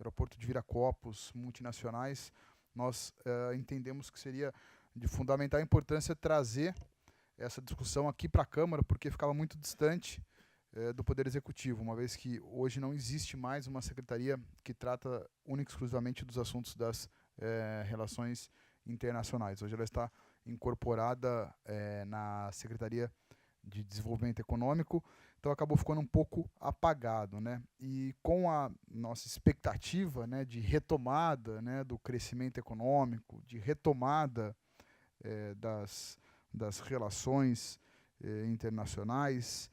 Aeroporto de Viracopos, multinacionais, nós entendemos que seria de fundamental importância trazer essa discussão aqui para a Câmara, porque ficava muito distante do Poder Executivo, uma vez que hoje não existe mais uma secretaria que trata única e exclusivamente dos assuntos das relações internacionais. Hoje ela está incorporada na Secretaria de Desenvolvimento Econômico, então acabou ficando um pouco apagado, né? E com a nossa expectativa, né, de retomada, né, do crescimento econômico, de retomada das relações internacionais,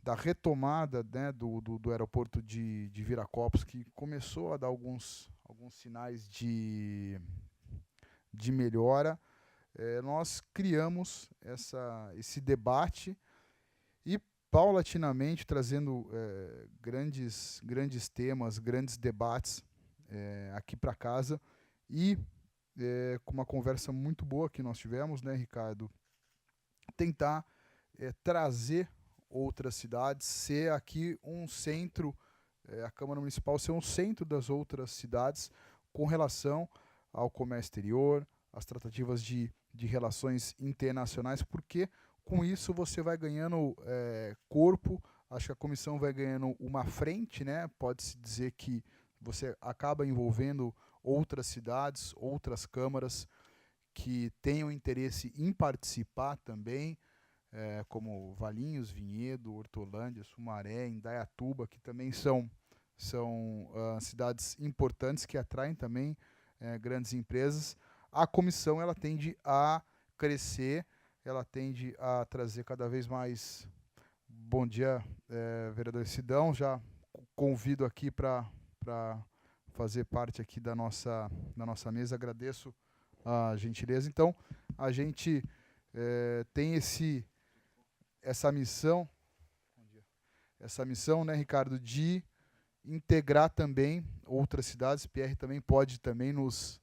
da retomada, né, do aeroporto de Viracopos, que começou a dar alguns sinais de melhora, nós criamos esse debate e paulatinamente trazendo grandes temas, grandes debates aqui para casa e com uma conversa muito boa que nós tivemos, né, Ricardo, tentar trazer outras cidades, ser aqui um centro, a Câmara Municipal ser um centro das outras cidades com relação ao comércio exterior, às tratativas de relações internacionais, porque com isso você vai ganhando corpo, acho que a comissão vai ganhando uma frente, né? Pode-se dizer que você acaba envolvendo outras cidades, outras câmaras que tenham interesse em participar também, como Valinhos, Vinhedo, Hortolândia, Sumaré, Indaiatuba, que também são cidades importantes que atraem também grandes empresas. A comissão ela tende a crescer, ela tende a trazer cada vez mais. Bom dia, vereador Sidão, já convido aqui para fazer parte aqui da nossa mesa, agradeço a gentileza. Então, a gente tem essa missão, né, Ricardo, de integrar também outras cidades. Pierre também pode também nos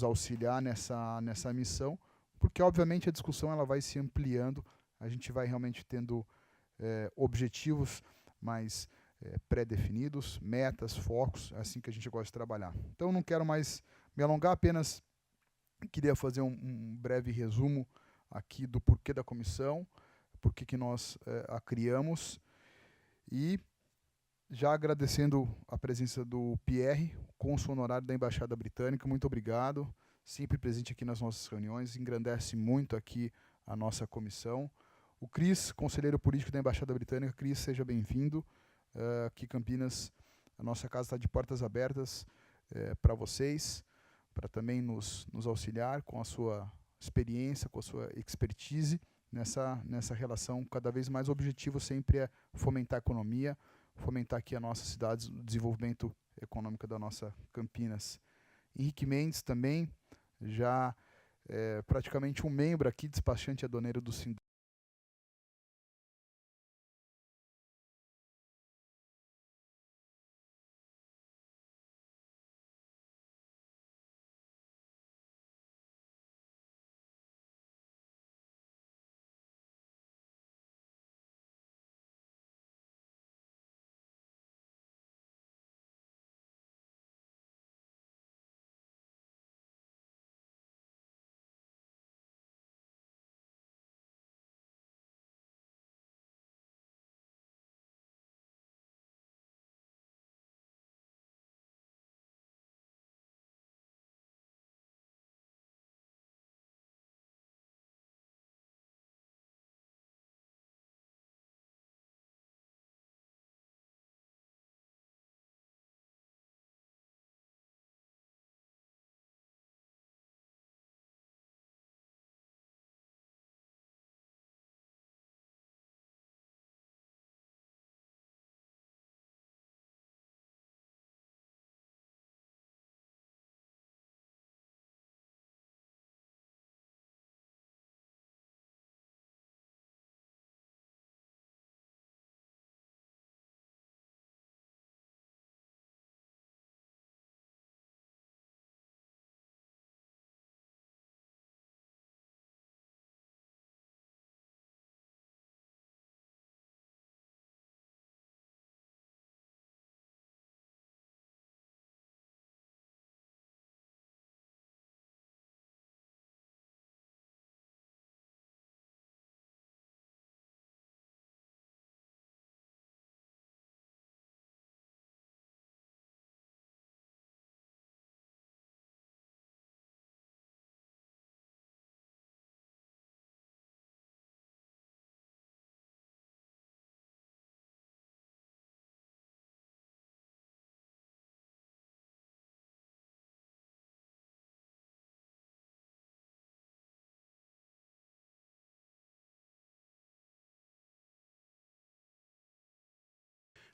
auxiliar nessa missão, porque obviamente a discussão ela vai se ampliando, a gente vai realmente tendo objetivos mais pré-definidos, metas, focos, é assim que a gente gosta de trabalhar. Então não quero mais me alongar, apenas queria fazer um breve resumo aqui do porquê da comissão, por que nós a criamos, e já agradecendo a presença do Pierre, cônsul honorário da Embaixada Britânica, muito obrigado, sempre presente aqui nas nossas reuniões, engrandece muito aqui a nossa comissão. O Cris, conselheiro político da Embaixada Britânica. Cris, seja bem-vindo. Aqui Campinas, a nossa casa está de portas abertas para vocês, para também nos auxiliar com a sua experiência, com a sua expertise nessa relação cada vez mais. O objetivo sempre é fomentar a economia, fomentar aqui a nossa cidade, o desenvolvimento econômico da nossa Campinas. Henrique Mendes também, já praticamente um membro aqui, despachante aduaneiro do Sindusp,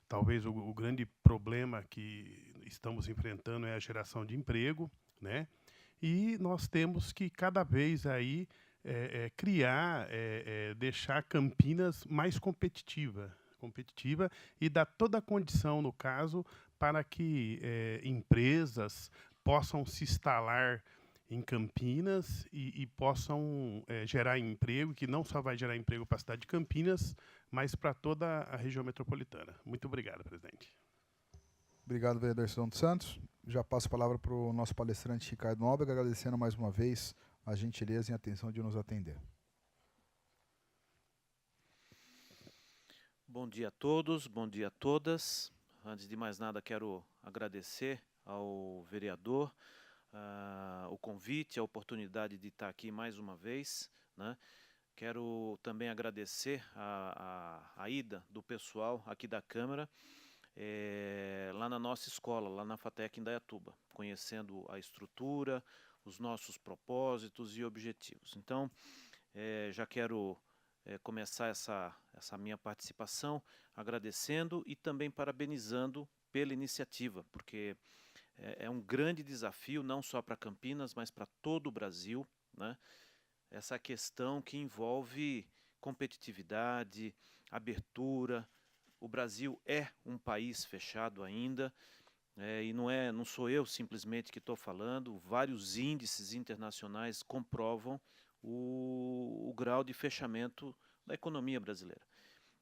talvez o grande problema que estamos enfrentando é a geração de emprego, né? E nós temos que cada vez aí criar, deixar Campinas mais competitiva e dar toda a condição, no caso, para que empresas possam se instalar em Campinas e possam gerar emprego, que não só vai gerar emprego para a cidade de Campinas, mas para toda a região metropolitana. Muito obrigado, presidente. Obrigado, vereador Santos Santos. Já passo a palavra para o nosso palestrante Ricardo Nóbrega, agradecendo mais uma vez a gentileza e a atenção de nos atender. Bom dia a todos, bom dia a todas. Antes de mais nada, quero agradecer ao vereador o convite, a oportunidade de estar aqui mais uma vez, né? Quero também agradecer a ida do pessoal aqui da Câmara, lá na nossa escola, lá na FATEC Indaiatuba, conhecendo a estrutura, os nossos propósitos e objetivos. Então, já quero começar essa minha participação agradecendo e também parabenizando pela iniciativa, porque é um grande desafio, não só para Campinas, mas para todo o Brasil, né? Essa questão que envolve competitividade, abertura. O Brasil é um país fechado ainda, e não sou eu simplesmente que estou falando, vários índices internacionais comprovam o grau de fechamento da economia brasileira.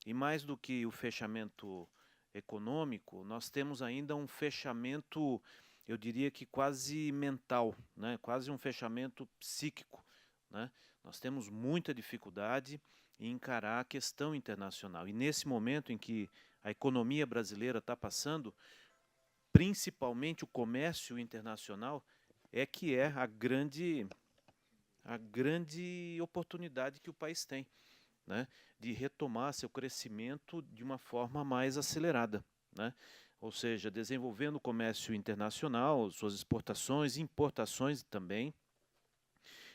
E mais do que o fechamento econômico, nós temos ainda um fechamento, eu diria que quase mental, né? Quase um fechamento psíquico, né? Nós temos muita dificuldade em encarar a questão internacional. E nesse momento em que a economia brasileira está passando, principalmente o comércio internacional, que é a grande oportunidade que o país tem, né, de retomar seu crescimento de uma forma mais acelerada, né? Ou seja, desenvolvendo o comércio internacional, suas exportações, importações também,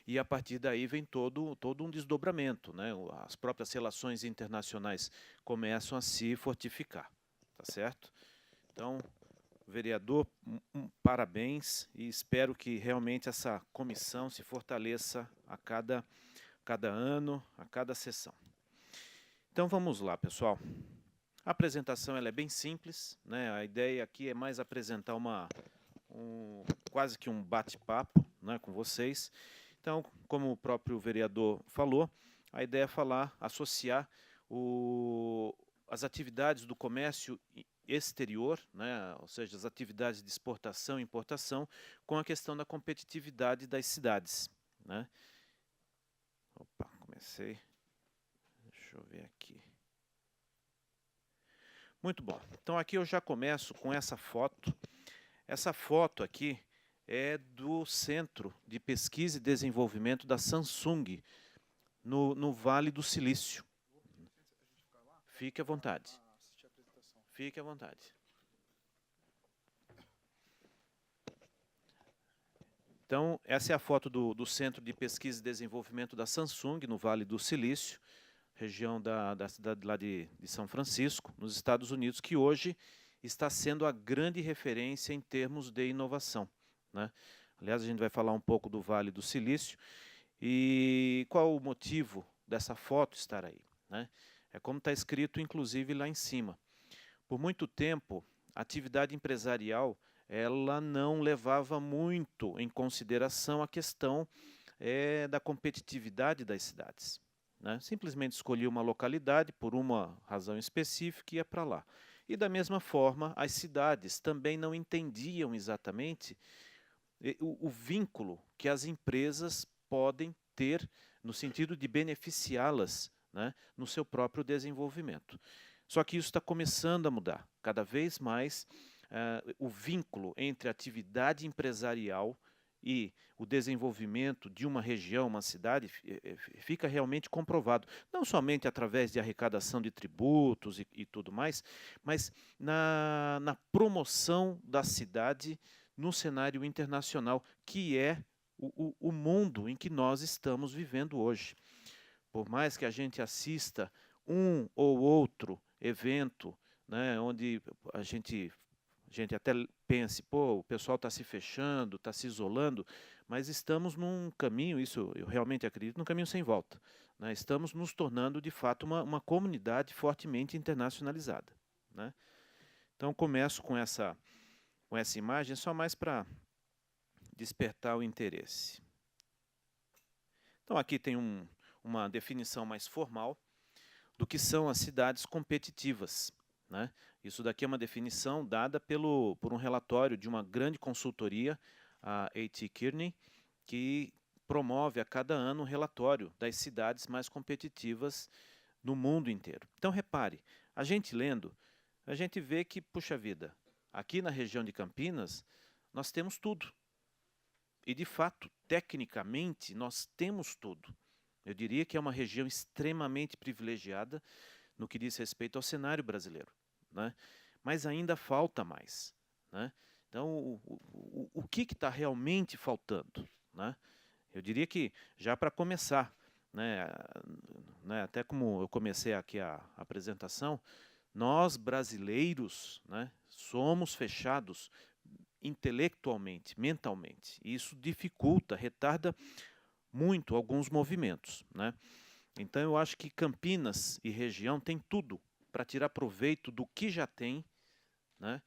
e a partir daí vem todo um desdobramento, né? As próprias relações internacionais começam a se fortificar, tá certo? Então, vereador, parabéns e espero que realmente essa comissão se fortaleça a cada ano, a cada sessão. Então vamos lá, pessoal. A apresentação ela é bem simples, né? A ideia aqui é mais apresentar quase que um bate-papo, né, com vocês. Então, como o próprio vereador falou, a ideia é associar as atividades do comércio exterior, né, ou seja, as atividades de exportação e importação, com a questão da competitividade das cidades, né? Opa, comecei. Deixa eu ver aqui. Muito bom. Então aqui eu já começo com essa foto. Essa foto aqui é do Centro de Pesquisa e Desenvolvimento da Samsung, no Vale do Silício. Fique à vontade. Fique à vontade. Então, essa é a foto do Centro de Pesquisa e Desenvolvimento da Samsung, no Vale do Silício, região da cidade lá de São Francisco, nos Estados Unidos, que hoje está sendo a grande referência em termos de inovação, né? Aliás, a gente vai falar um pouco do Vale do Silício e qual o motivo dessa foto estar aí, né? É como está escrito, inclusive, lá em cima. Por muito tempo, a atividade empresarial ela não levava muito em consideração a questão da competitividade das cidades, né? Simplesmente escolhia uma localidade por uma razão específica e ia para lá. E da mesma forma, as cidades também não entendiam exatamente o vínculo que as empresas podem ter no sentido de beneficiá-las, né, no seu próprio desenvolvimento. Só que isso está começando a mudar. Cada vez mais o vínculo entre a atividade empresarial e o desenvolvimento de uma região, uma cidade, fica realmente comprovado. Não somente através de arrecadação de tributos e tudo mais, mas na promoção da cidade no cenário internacional, que é o mundo em que nós estamos vivendo hoje. Por mais que a gente assista um ou outro evento né, onde a gente até pense, pô, o pessoal está se fechando, está se isolando, mas estamos num caminho, isso eu realmente acredito, num caminho sem volta, né? Estamos nos tornando, de fato, uma comunidade fortemente internacionalizada, né? Então, começo com essa imagem, só mais para despertar o interesse. Então, aqui tem uma definição mais formal do que são as cidades competitivas, né? Isso daqui é uma definição dada por um relatório de uma grande consultoria, a A.T. Kearney, que promove a cada ano um relatório das cidades mais competitivas no mundo inteiro. Então, repare, a gente lendo, a gente vê que, puxa vida, aqui na região de Campinas, nós temos tudo. E, de fato, tecnicamente, nós temos tudo. Eu diria que é uma região extremamente privilegiada no que diz respeito ao cenário brasileiro, né? Mas ainda falta mais, né? Então, o que está realmente faltando, né? Eu diria que, já para começar, né, até como eu comecei aqui a apresentação, nós brasileiros, né, somos fechados intelectualmente, mentalmente. E isso dificulta, retarda muito alguns movimentos, né? Então, eu acho que Campinas e região tem tudo para tirar proveito do que já tem, né?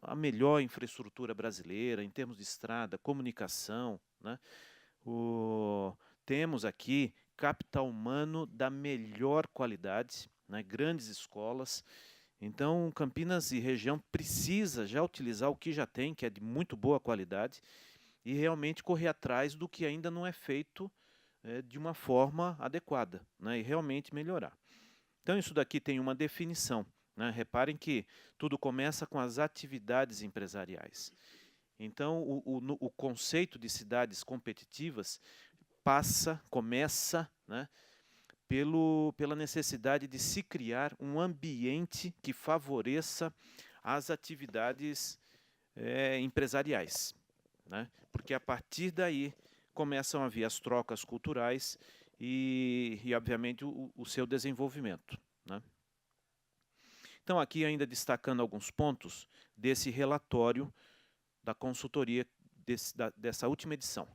A melhor infraestrutura brasileira em termos de estrada, comunicação, né? Temos aqui capital humano da melhor qualidade, né? Grandes escolas. Então, Campinas e região precisa já utilizar o que já tem, que é de muito boa qualidade, e realmente correr atrás do que ainda não é feito de uma forma adequada, né, e realmente melhorar. Então, isso daqui tem uma definição, né? Reparem que tudo começa com as atividades empresariais. Então, o conceito de cidades competitivas começa, né, pela necessidade de se criar um ambiente que favoreça as atividades empresariais, né? Porque a partir daí começam a vir as trocas culturais e obviamente, o seu desenvolvimento, né? Então, aqui ainda destacando alguns pontos desse relatório da consultoria dessa última edição,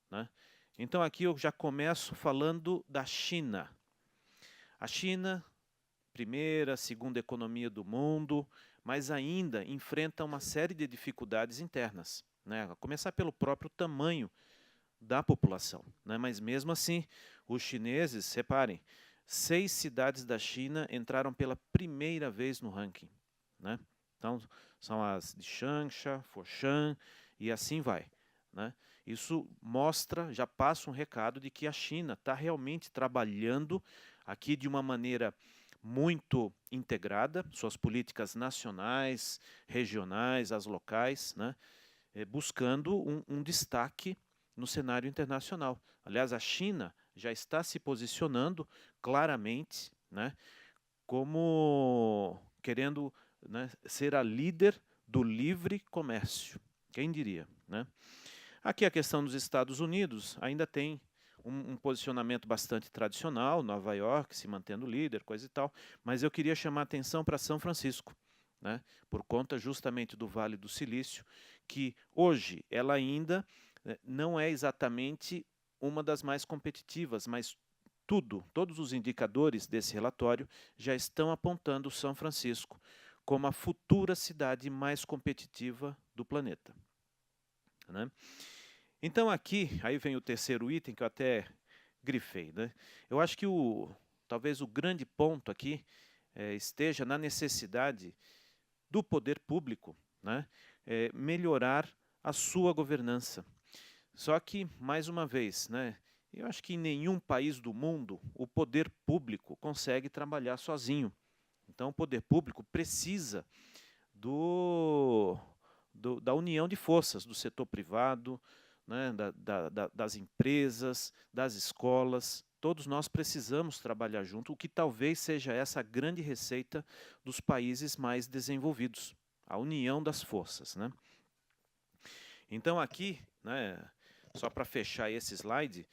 né? Então, aqui eu já começo falando da China. A China, primeira, segunda economia do mundo, mas ainda enfrenta uma série de dificuldades internas, né? A começar pelo próprio tamanho da população, né? Mas mesmo assim, os chineses, reparem, 6 cidades da China entraram pela primeira vez no ranking, né? Então, são as de Changsha, Foshan e assim vai, né? Isso mostra, já passa um recado de que a China está realmente trabalhando aqui de uma maneira muito integrada, suas políticas nacionais, regionais, as locais, né? Buscando um destaque no cenário internacional. Aliás, a China já está se posicionando claramente, né, como querendo, né, ser a líder do livre comércio. Quem diria, né? Aqui a questão dos Estados Unidos ainda tem um posicionamento bastante tradicional, Nova York se mantendo líder, coisa e tal, mas eu queria chamar a atenção para São Francisco, né, por conta justamente do Vale do Silício, que hoje ela ainda não é exatamente uma das mais competitivas, mas todos os indicadores desse relatório já estão apontando São Francisco como a futura cidade mais competitiva do planeta, né? Então aqui, aí vem o terceiro item que eu até grifei, né? Eu acho que talvez o grande ponto aqui esteja na necessidade do poder público, né, melhorar a sua governança. Só que, mais uma vez, né, eu acho que em nenhum país do mundo o poder público consegue trabalhar sozinho. Então, o poder público precisa da união de forças do setor privado, né, das empresas, das escolas. Todos nós precisamos trabalhar junto, o que talvez seja essa a grande receita dos países mais desenvolvidos, a união das forças, né? Então aqui, né, só para fechar esse slide,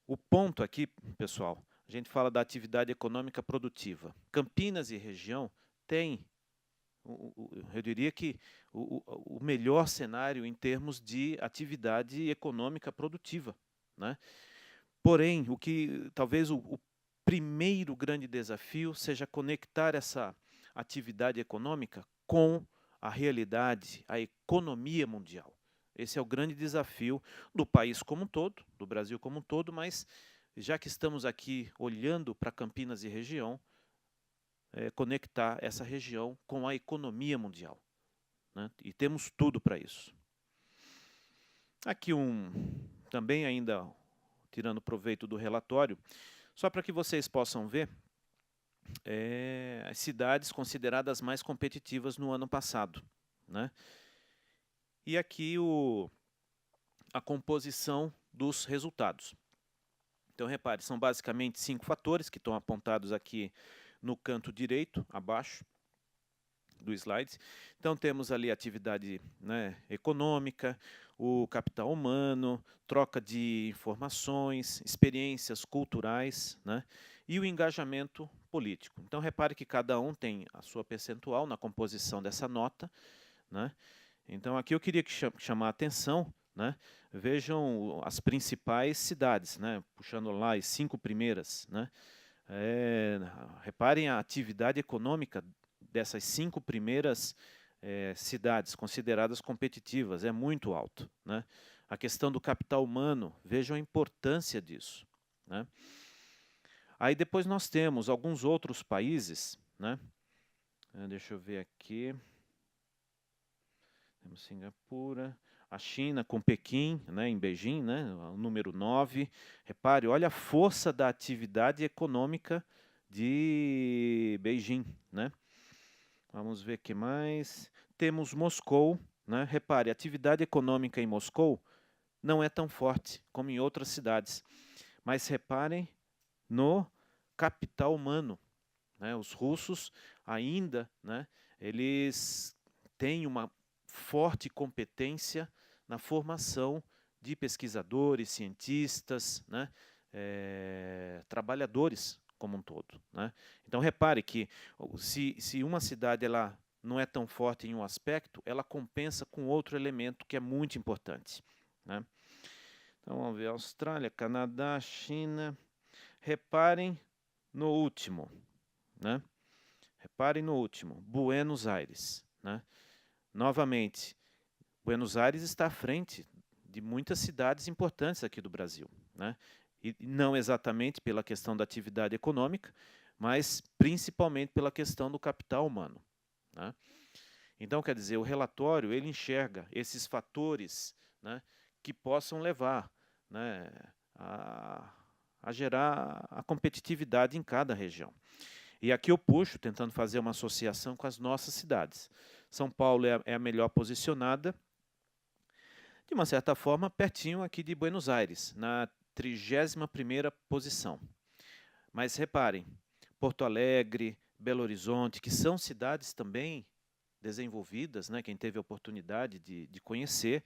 o ponto aqui, pessoal, a gente fala da atividade econômica produtiva. Campinas e região tem, eu diria que o melhor cenário em termos de atividade econômica produtiva, né? Porém, talvez o primeiro grande desafio seja conectar essa atividade econômica com a realidade, a economia mundial. Esse é o grande desafio do país como um todo, do Brasil como um todo, mas já que estamos aqui olhando para Campinas e região, conectar essa região com a economia mundial, né? E temos tudo para isso. Aqui também ainda tirando proveito do relatório, só para que vocês possam ver as cidades consideradas mais competitivas no ano passado, né? E aqui a composição dos resultados. Então, repare, são basicamente 5 fatores que estão apontados aqui no canto direito, abaixo do slide. Então, temos ali a atividade, né, econômica, o capital humano, troca de informações, experiências culturais, né, e o engajamento político. Então, repare que cada um tem a sua percentual na composição dessa nota, né? Então, aqui eu queria chamar a atenção, né? Vejam as principais cidades, né? Puxando lá as 5 primeiras, né? Reparem a atividade econômica dessas 5 primeiras cidades consideradas competitivas, é muito alto, né? A questão do capital humano, vejam a importância disso, né? Aí depois nós temos alguns outros países, né? Deixa eu ver aqui. Temos Singapura, a China com Pequim, né, em Beijing, né, o número 9. Repare, olha a força da atividade econômica de Beijing, né? Vamos ver o que mais. Temos Moscou, né? Repare, a atividade econômica em Moscou não é tão forte como em outras cidades. Mas reparem no capital humano, né? Os russos ainda, né, eles têm uma forte competência na formação de pesquisadores, cientistas, né, trabalhadores como um todo, né? Então, repare que se uma cidade ela não é tão forte em um aspecto, ela compensa com outro elemento que é muito importante, né? Então, vamos ver, Austrália, Canadá, China. Reparem no último, né? Reparem no último, Buenos Aires, né? Novamente, Buenos Aires está à frente de muitas cidades importantes aqui do Brasil, né? E não exatamente pela questão da atividade econômica, mas principalmente pela questão do capital humano, né? Então, quer dizer, o relatório ele enxerga esses fatores, né, que possam levar, né, a gerar a competitividade em cada região. E aqui eu puxo, tentando fazer uma associação com as nossas cidades. São Paulo é a melhor posicionada, de uma certa forma, pertinho aqui de Buenos Aires, na 31ª posição. Mas reparem, Porto Alegre, Belo Horizonte, que são cidades também desenvolvidas, né, quem teve a oportunidade de conhecer,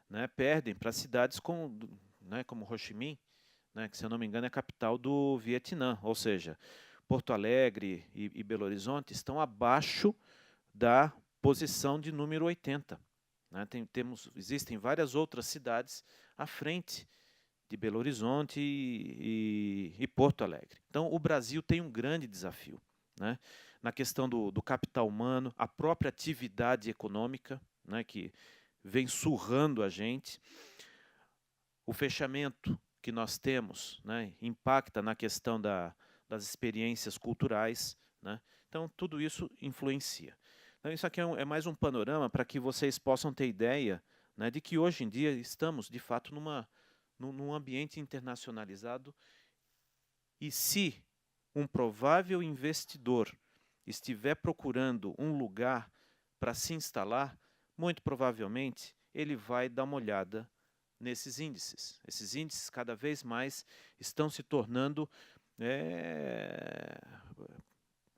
né, perdem para cidades né, como Ho Chi Minh, né, que, se eu não me engano, é a capital do Vietnã, ou seja, Porto Alegre e Belo Horizonte estão abaixo da posição de número 80. Né? Existem várias outras cidades à frente de Belo Horizonte e Porto Alegre. Então, o Brasil tem um grande desafio, né, na questão do capital humano, a própria atividade econômica, né, que vem surrando a gente. O fechamento que nós temos, né, impacta na questão das experiências culturais, né? Então, tudo isso influencia. Então, isso aqui é mais um panorama para que vocês possam ter ideia, né, de que hoje em dia estamos, de fato, num ambiente internacionalizado, e se um provável investidor estiver procurando um lugar para se instalar, muito provavelmente ele vai dar uma olhada nesses índices. Esses índices cada vez mais estão se tornando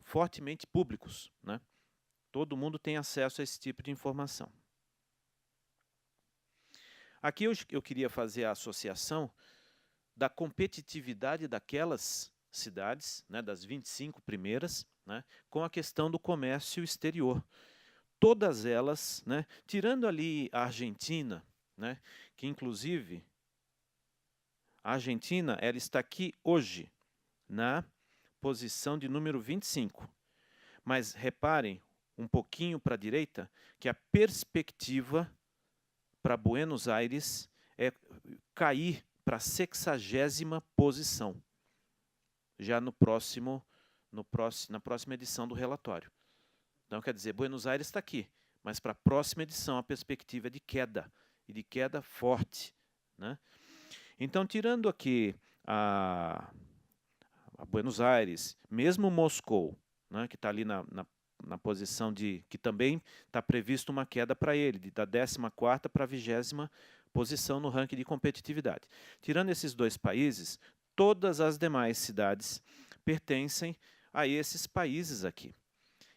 fortemente públicos, né? Todo mundo tem acesso a esse tipo de informação. Aqui eu queria fazer a associação da competitividade daquelas cidades, né, das 25 primeiras, né, com a questão do comércio exterior. Todas elas, né, tirando ali a Argentina, né, que inclusive a Argentina ela está aqui hoje na posição de número 25. Mas reparem um pouquinho para a direita que a perspectiva para Buenos Aires é cair para a 60ª posição, já na próxima edição do relatório. Então, quer dizer, Buenos Aires está aqui, mas para a próxima edição a perspectiva é de queda, e de queda forte, né? Então, tirando aqui a Buenos Aires, mesmo Moscou, né, que está ali na posição de que também está previsto uma queda para ele, da 14ª para a 20ª posição no ranking de competitividade. Tirando esses dois países, todas as demais cidades pertencem a esses países aqui.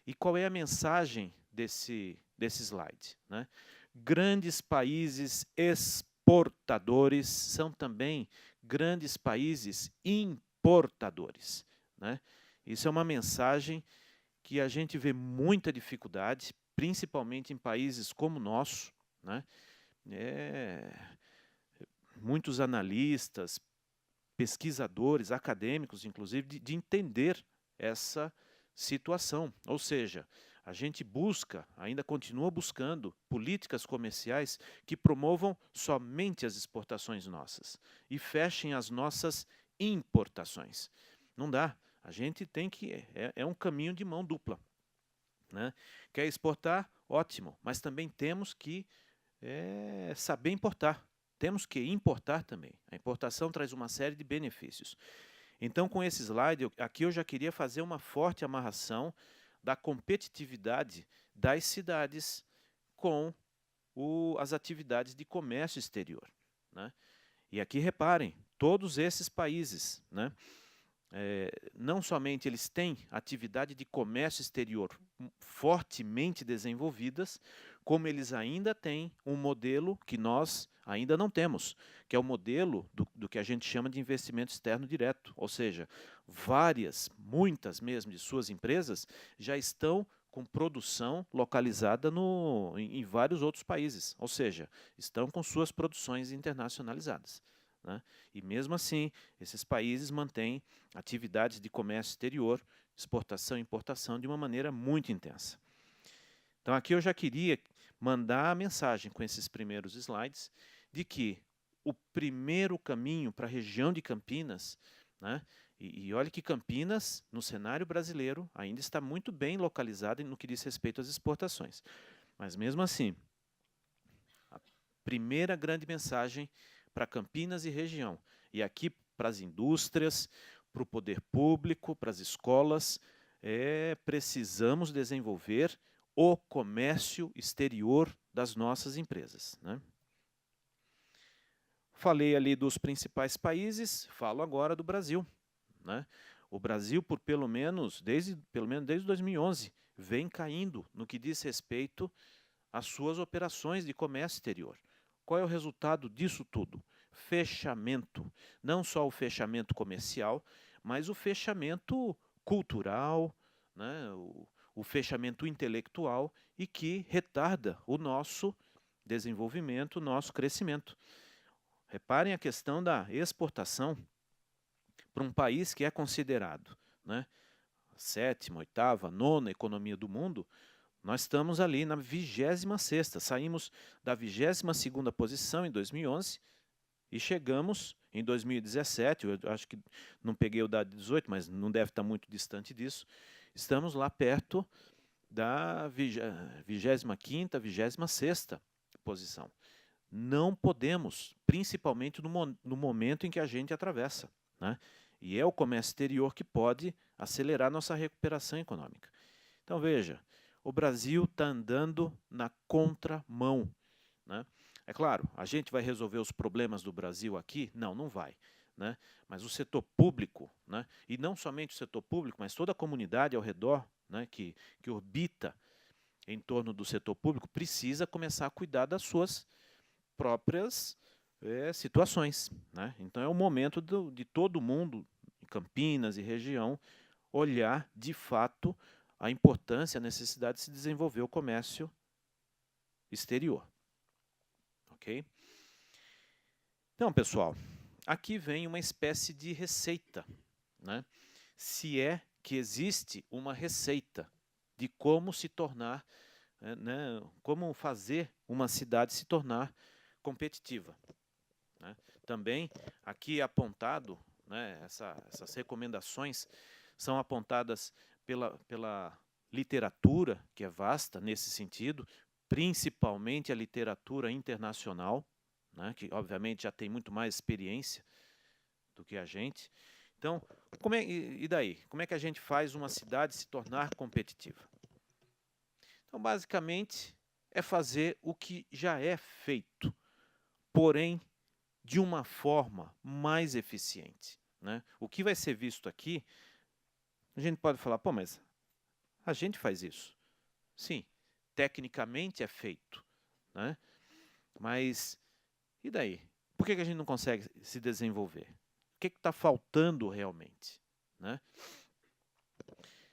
E qual é a mensagem desse slide, né? Grandes países exportadores são também grandes países importadores, né? Isso é uma mensagem que a gente vê muita dificuldade, principalmente em países como o nosso, né? Muitos analistas, pesquisadores, acadêmicos, inclusive, de entender essa situação. Ou seja, a gente busca, ainda continua buscando, políticas comerciais que promovam somente as exportações nossas e fechem as nossas importações. Não dá. A gente tem que... É um caminho de mão dupla, né? Quer exportar? Ótimo. Mas também temos que saber importar. Temos que importar também. A importação traz uma série de benefícios. Então, com esse slide, aqui eu já queria fazer uma forte amarração da competitividade das cidades com as atividades de comércio exterior, né? E aqui reparem, todos esses países, né, não somente eles têm atividade de comércio exterior fortemente desenvolvidas, como eles ainda têm um modelo que nós ainda não temos, que é o modelo do que a gente chama de investimento externo direto, ou seja, muitas mesmo de suas empresas já estão com produção localizada em vários outros países, ou seja, estão com suas produções internacionalizadas, né? E mesmo assim, esses países mantêm atividades de comércio exterior, exportação e importação de uma maneira muito intensa. Então aqui eu já queria mandar a mensagem com esses primeiros slides de que o primeiro caminho para a região de Campinas, né, e olha que Campinas, no cenário brasileiro, ainda está muito bem localizada no que diz respeito às exportações. Mas mesmo assim, a primeira grande mensagem para Campinas e região, e aqui para as indústrias, para o poder público, para as escolas, precisamos desenvolver o comércio exterior das nossas empresas, né? Falei ali dos principais países, falo agora do Brasil, né? O Brasil, pelo menos desde 2011, vem caindo no que diz respeito às suas operações de comércio exterior. Qual é o resultado disso tudo? Fechamento. Não só o fechamento comercial, mas o fechamento cultural, né? O fechamento intelectual e que retarda o nosso desenvolvimento, o nosso crescimento. Reparem a questão da exportação para um país que é considerado, né, a 7ª, 8ª, 9ª economia do mundo. Nós estamos ali na 26ª, saímos da 22ª posição em 2011 e chegamos em 2017, eu acho que não peguei o dado de 18, mas não deve estar muito distante disso, estamos lá perto da 25ª, 26ª posição. Não podemos, principalmente no momento em que a gente atravessa, né? E é o comércio exterior que pode acelerar nossa recuperação econômica. Então, veja, o Brasil está andando na contramão, né? É claro, a gente vai resolver os problemas do Brasil aqui? Não, não vai, né? Mas o setor público, né? E não somente o setor público, mas toda a comunidade ao redor, né, que orbita em torno do setor público, precisa começar a cuidar das suas próprias situações, né? Então é o momento de todo mundo, em Campinas e região, olhar, de fato, a importância, a necessidade de se desenvolver o comércio exterior. Ok? Então, pessoal, aqui vem uma espécie de receita, né? Se é que existe uma receita de como se tornar, né, como fazer uma cidade se tornar competitiva, né? Também aqui é apontado, né, essas recomendações são apontadas pela literatura, que é vasta nesse sentido, principalmente a literatura internacional, né, que obviamente já tem muito mais experiência do que a gente. Então, e daí? Como é que a gente faz uma cidade se tornar competitiva? Então, basicamente, é fazer o que já é feito, porém, de uma forma mais eficiente, né? O que vai ser visto aqui, a gente pode falar, pô, mas a gente faz isso. Sim, tecnicamente é feito, né? Mas, e daí? Por que a gente não consegue se desenvolver? O que está faltando realmente, né?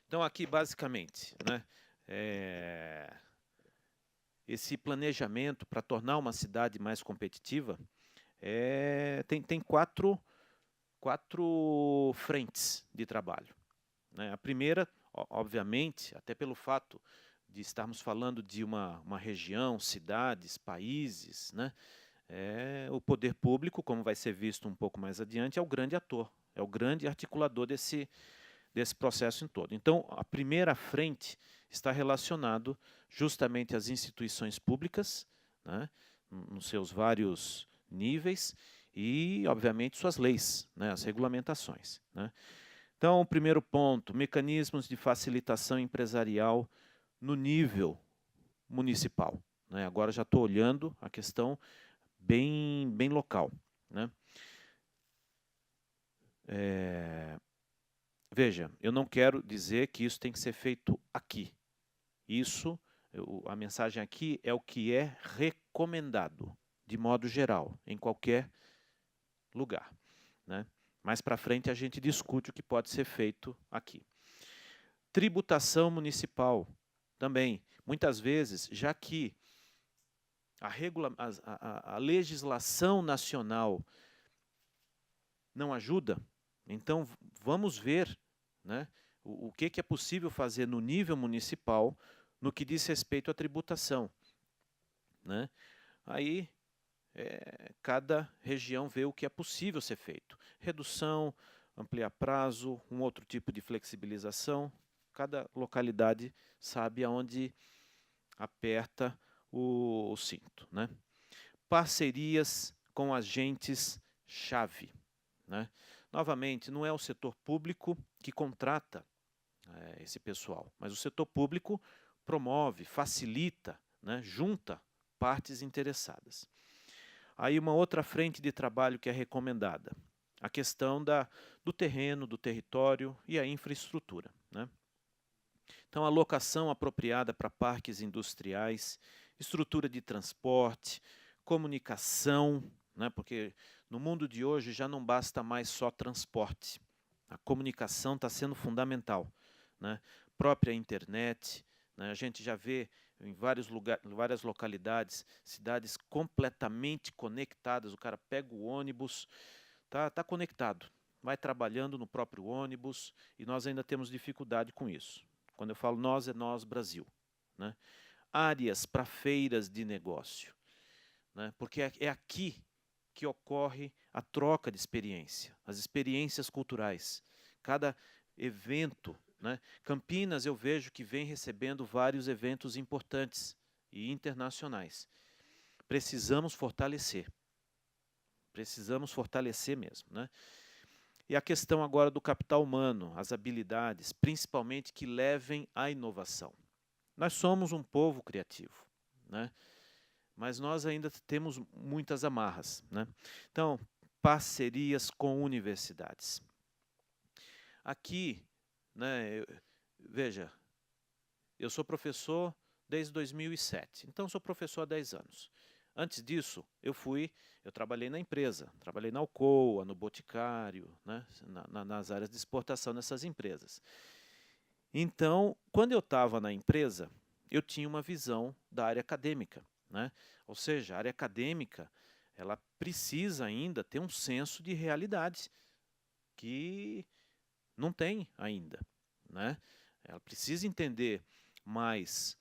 Então, aqui, basicamente, né, esse planejamento para tornar uma cidade mais competitiva tem quatro frentes de trabalho, né? A primeira, obviamente, até pelo fato de estarmos falando de uma região, cidades, países, né? O poder público, como vai ser visto um pouco mais adiante, é o grande ator, é o grande articulador desse processo em todo. Então, a primeira frente está relacionado justamente às instituições públicas, né, nos seus vários níveis e, obviamente, suas leis, né, as regulamentações, né. Então, o primeiro ponto, mecanismos de facilitação empresarial no nível municipal, né. Agora já estou olhando a questão bem local, né. Veja, eu não quero dizer que isso tem que ser feito aqui. Isso, a mensagem aqui é o que é recomendado, de modo geral, em qualquer lugar, né? Mais para frente a gente discute o que pode ser feito aqui. Tributação municipal, também. Muitas vezes, já que a legislação nacional não ajuda, então vamos ver, né, o que é possível fazer no nível municipal no que diz respeito à tributação, né? Aí cada região vê o que é possível ser feito. Redução, ampliar prazo, um outro tipo de flexibilização. Cada localidade sabe aonde aperta o cinto, né? Parcerias com agentes-chave, né? Novamente, não é o setor público que contrata esse pessoal, mas o setor público promove, facilita, né, junta partes interessadas. Aí uma outra frente de trabalho que é recomendada, a questão do terreno, do território e a infraestrutura, né? Então, a locação apropriada para parques industriais, estrutura de transporte, comunicação, né, porque no mundo de hoje já não basta mais só transporte. A comunicação está sendo fundamental, né? Própria internet, né? A gente já vê em várias localidades, cidades completamente conectadas. O cara pega o ônibus, tá conectado, vai trabalhando no próprio ônibus e nós ainda temos dificuldade com isso. Quando eu falo nós, é nós, Brasil, né? Áreas para feiras de negócio, né? Porque é aqui que ocorre a troca de experiência, as experiências culturais. Cada evento, né? Campinas eu vejo que vem recebendo vários eventos importantes e internacionais. Precisamos fortalecer mesmo, né? E a questão agora do capital humano, as habilidades, principalmente que levem à inovação. Nós somos um povo criativo, né? Mas nós ainda temos muitas amarras, né? Então, parcerias com universidades. Aqui, né, veja, eu sou professor desde 2007, então sou professor há 10 anos. Antes disso, eu trabalhei na empresa, trabalhei na Alcoa, no Boticário, né, nas áreas de exportação dessas empresas. Então, quando eu estava na empresa, eu tinha uma visão da área acadêmica, né? Ou seja, a área acadêmica, ela precisa ainda ter um senso de realidade que não tem ainda, né? Ela precisa entender mais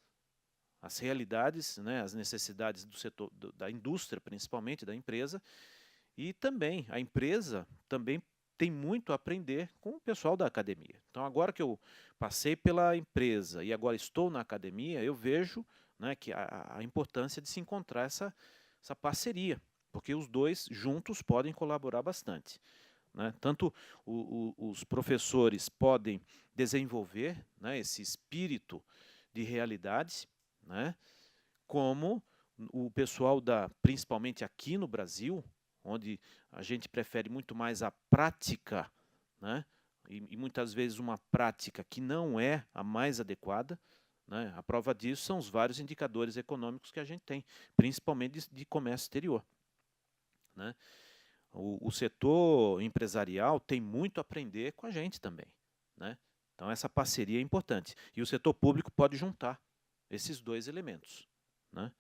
as realidades, né, as necessidades do setor, da indústria, principalmente da empresa, e também a empresa também tem muito a aprender com o pessoal da academia. Então, agora que eu passei pela empresa e agora estou na academia, eu vejo, né, que a importância de se encontrar essa parceria, porque os dois juntos podem colaborar bastante, né? Tanto os professores podem desenvolver, né, esse espírito de realidade, né, como o pessoal principalmente aqui no Brasil, onde a gente prefere muito mais a prática, né, e muitas vezes uma prática que não é a mais adequada, né? A prova disso são os vários indicadores econômicos que a gente tem, principalmente de comércio exterior, né? O setor empresarial tem muito a aprender com a gente também, né? Então, essa parceria é importante. E o setor público pode juntar esses dois elementos, né?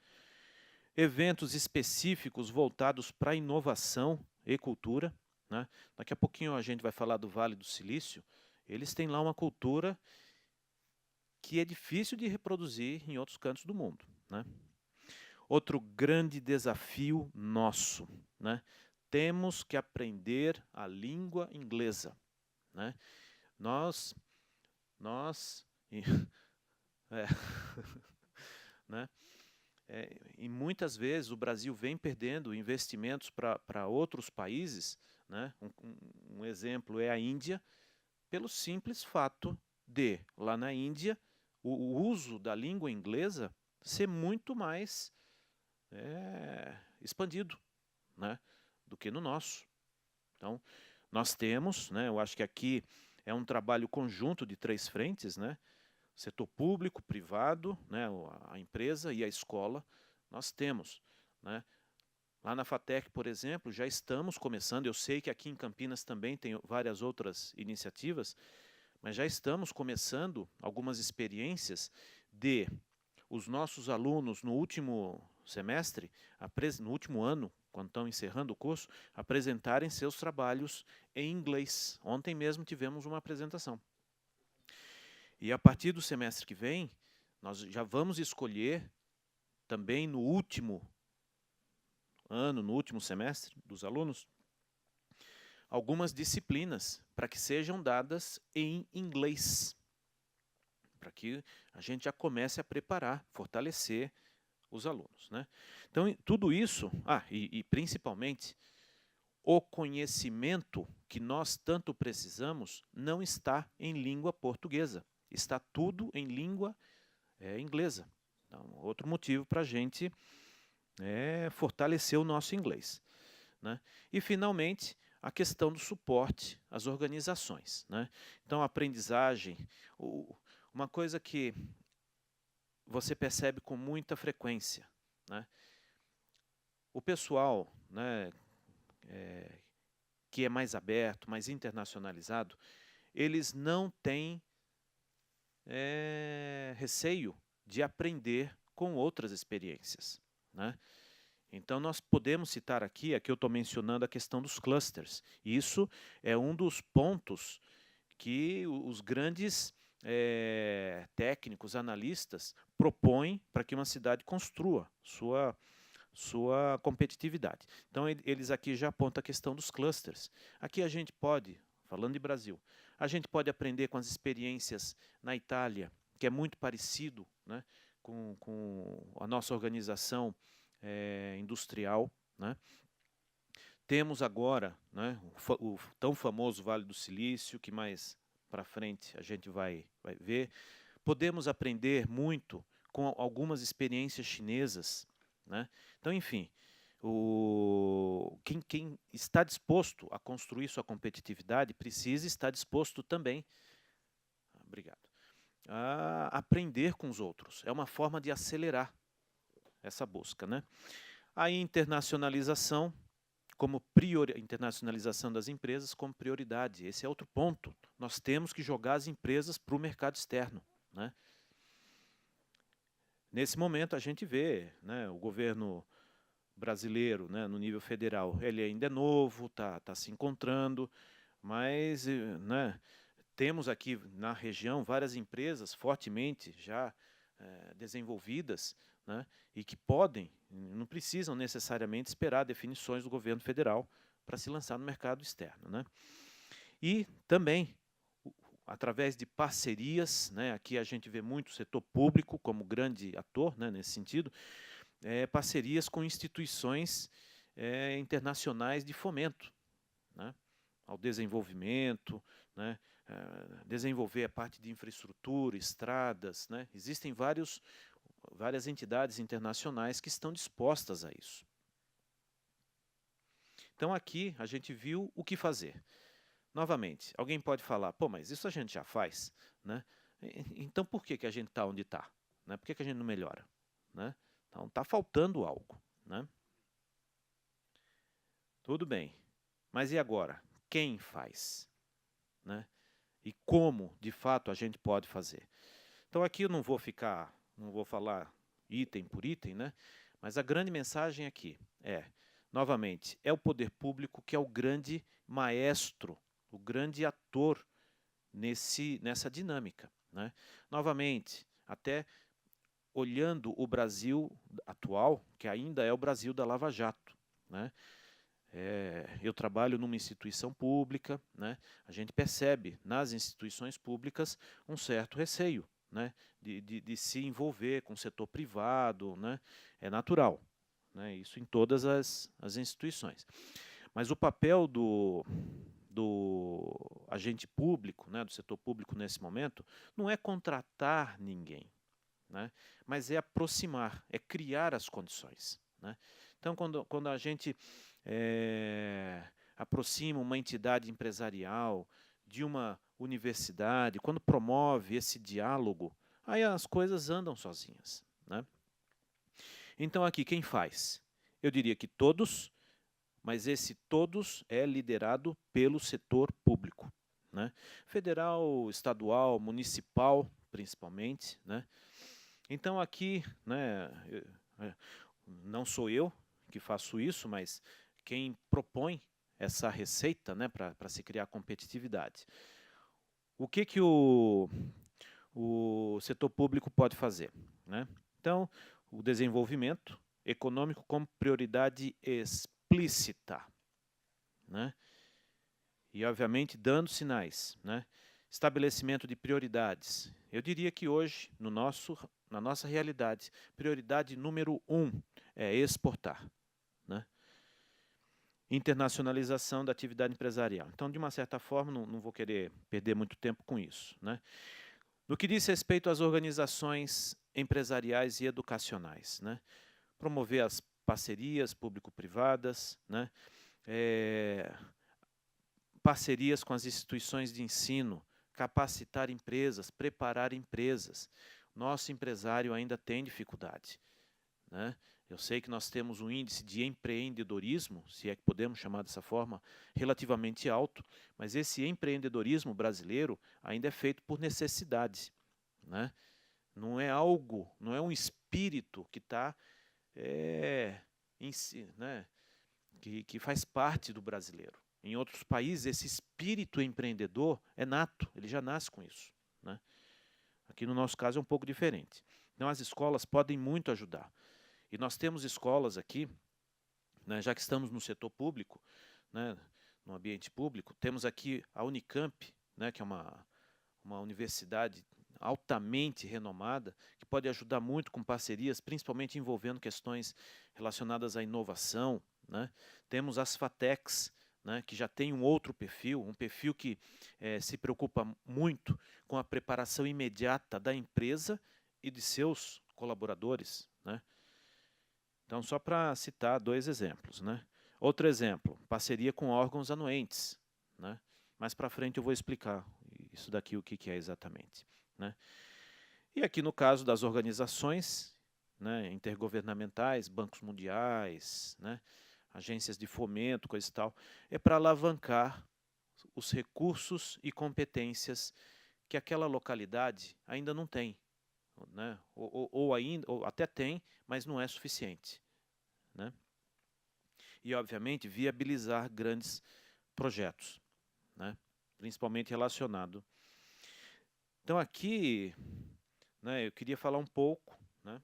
Eventos específicos voltados para inovação e cultura, né? Daqui a pouquinho a gente vai falar do Vale do Silício. Eles têm lá uma cultura que é difícil de reproduzir em outros cantos do mundo, né? Outro grande desafio nosso, né? Temos que aprender a língua inglesa, né? Nós é, né? E muitas vezes o Brasil vem perdendo investimentos para outros países, né? Um exemplo é a Índia, pelo simples fato de, lá na Índia, o uso da língua inglesa ser muito mais expandido, né, do que no nosso. Então, nós temos, né, eu acho que aqui é um trabalho conjunto de 3 frentes, né, setor público, privado, né, a empresa e a escola. Nós temos, né, lá na FATEC, por exemplo, já estamos começando, eu sei que aqui em Campinas também tem várias outras iniciativas, mas já estamos começando algumas experiências de os nossos alunos no último semestre, no último ano, quando estão encerrando o curso, apresentarem seus trabalhos em inglês. Ontem mesmo tivemos uma apresentação. E a partir do semestre que vem, nós já vamos escolher, também no último ano, no último semestre dos alunos, algumas disciplinas para que sejam dadas em inglês, para que a gente já comece a preparar, fortalecer os alunos, né? Então, tudo isso, e principalmente, o conhecimento que nós tanto precisamos não está em língua portuguesa, está tudo em língua inglesa. Então, outro motivo para a gente fortalecer o nosso inglês, né? E, finalmente, a questão do suporte às organizações, né? Então, a aprendizagem, uma coisa que você percebe com muita frequência, né? O pessoal, né, que é mais aberto, mais internacionalizado, eles não têm receio de aprender com outras experiências, né? Então, nós podemos citar aqui eu estou mencionando a questão dos clusters. Isso é um dos pontos que os grandes técnicos, analistas, propõem para que uma cidade construa sua competitividade. Então, eles aqui já apontam a questão dos clusters. Aqui a gente pode, falando de Brasil, a gente pode aprender com as experiências na Itália, que é muito parecido, né, com a nossa organização industrial, né? Temos agora, né, o tão famoso Vale do Silício, que mais para frente a gente vai ver. Podemos aprender muito com algumas experiências chinesas, né? Então, enfim, quem está disposto a construir sua competitividade precisa estar disposto também, obrigado, a aprender com os outros. É uma forma de acelerar essa busca, né? A internacionalização internacionalização das empresas como prioridade. Esse é outro ponto. Nós temos que jogar as empresas para o mercado externo, né? Nesse momento a gente vê, né, o governo brasileiro, né, no nível federal, ele ainda é novo, está se encontrando, mas, né, temos aqui na região várias empresas fortemente já desenvolvidas, né, e que podem, não precisam necessariamente esperar definições do governo federal para se lançar no mercado externo, né. E também, através de parcerias, né, aqui a gente vê muito o setor público como grande ator, né, nesse sentido, parcerias com instituições internacionais de fomento, né, ao desenvolvimento, né, desenvolver a parte de infraestrutura, estradas, né. Existem várias entidades internacionais que estão dispostas a isso. Então aqui a gente viu o que fazer. Novamente, alguém pode falar, pô, mas isso a gente já faz, né? Então por que a gente está onde está? Né? Por que a gente não melhora? Né? Então está faltando algo, né? Tudo bem, mas e agora? Quem faz? Né? E como, de fato, a gente pode fazer? Então aqui eu não vou falar item por item, né? Mas a grande mensagem aqui novamente, é o poder público que é o grande maestro, o grande ator nessa dinâmica, né? Novamente, até olhando o Brasil atual, que ainda é o Brasil da Lava Jato, né? Eu trabalho numa instituição pública, né? A gente percebe nas instituições públicas um certo receio, né? de se envolver com o setor privado, né? É natural, né? Isso em todas as instituições. Mas o papel do agente público, né? Do setor público nesse momento, não é contratar ninguém, né? Mas é aproximar, é criar as condições, né? Então, quando a gente aproxima uma entidade empresarial de uma universidade, quando promove esse diálogo, aí as coisas andam sozinhas, né? Então, aqui, quem faz? Eu diria que todos, mas esse todos é liderado pelo setor público, né? Federal, estadual, municipal, principalmente, né? Então, aqui, né, não sou eu que faço isso, mas quem propõe essa receita, né, para se criar competitividade. O que o setor público pode fazer, né? Então, o desenvolvimento econômico como prioridade explícita, né? E, obviamente, dando sinais, né? Estabelecimento de prioridades. Eu diria que hoje, na nossa realidade, prioridade número 1 é exportar, né? Internacionalização da atividade empresarial. Então, de uma certa forma, não vou querer perder muito tempo com isso, né? No que diz respeito às organizações empresariais e educacionais, né? Promover as parcerias público-privadas, né? Parcerias com as instituições de ensino, capacitar empresas, preparar empresas. Nosso empresário ainda tem dificuldade, né? Eu sei que nós temos um índice de empreendedorismo, se é que podemos chamar dessa forma, relativamente alto, mas esse empreendedorismo brasileiro ainda é feito por necessidade, né? Não é um espírito que está né, que faz parte do brasileiro. Em outros países, esse espírito empreendedor é nato, ele já nasce com isso, né? Aqui no nosso caso é um pouco diferente. Então as escolas podem muito ajudar. E nós temos escolas aqui, né, já que estamos no setor público, né, no ambiente público, temos aqui a Unicamp, né, que é uma universidade altamente renomada, que pode ajudar muito com parcerias, principalmente envolvendo questões relacionadas à inovação, né? Temos as FATECs, né, que já tem um outro perfil, um perfil que se preocupa muito com a preparação imediata da empresa e de seus colaboradores, né? Então, só para citar 2 exemplos, né? Outro exemplo, parceria com órgãos anuentes, né? Mais para frente eu vou explicar isso daqui, o que é exatamente, né? E aqui no caso das organizações, né, intergovernamentais, bancos mundiais, né, agências de fomento, coisa e tal, é para alavancar os recursos e competências que aquela localidade ainda não tem, né, ou até tem, mas não é suficiente, né? E, obviamente, viabilizar grandes projetos, né, principalmente relacionado. Então, aqui, né, eu queria falar um pouco, né,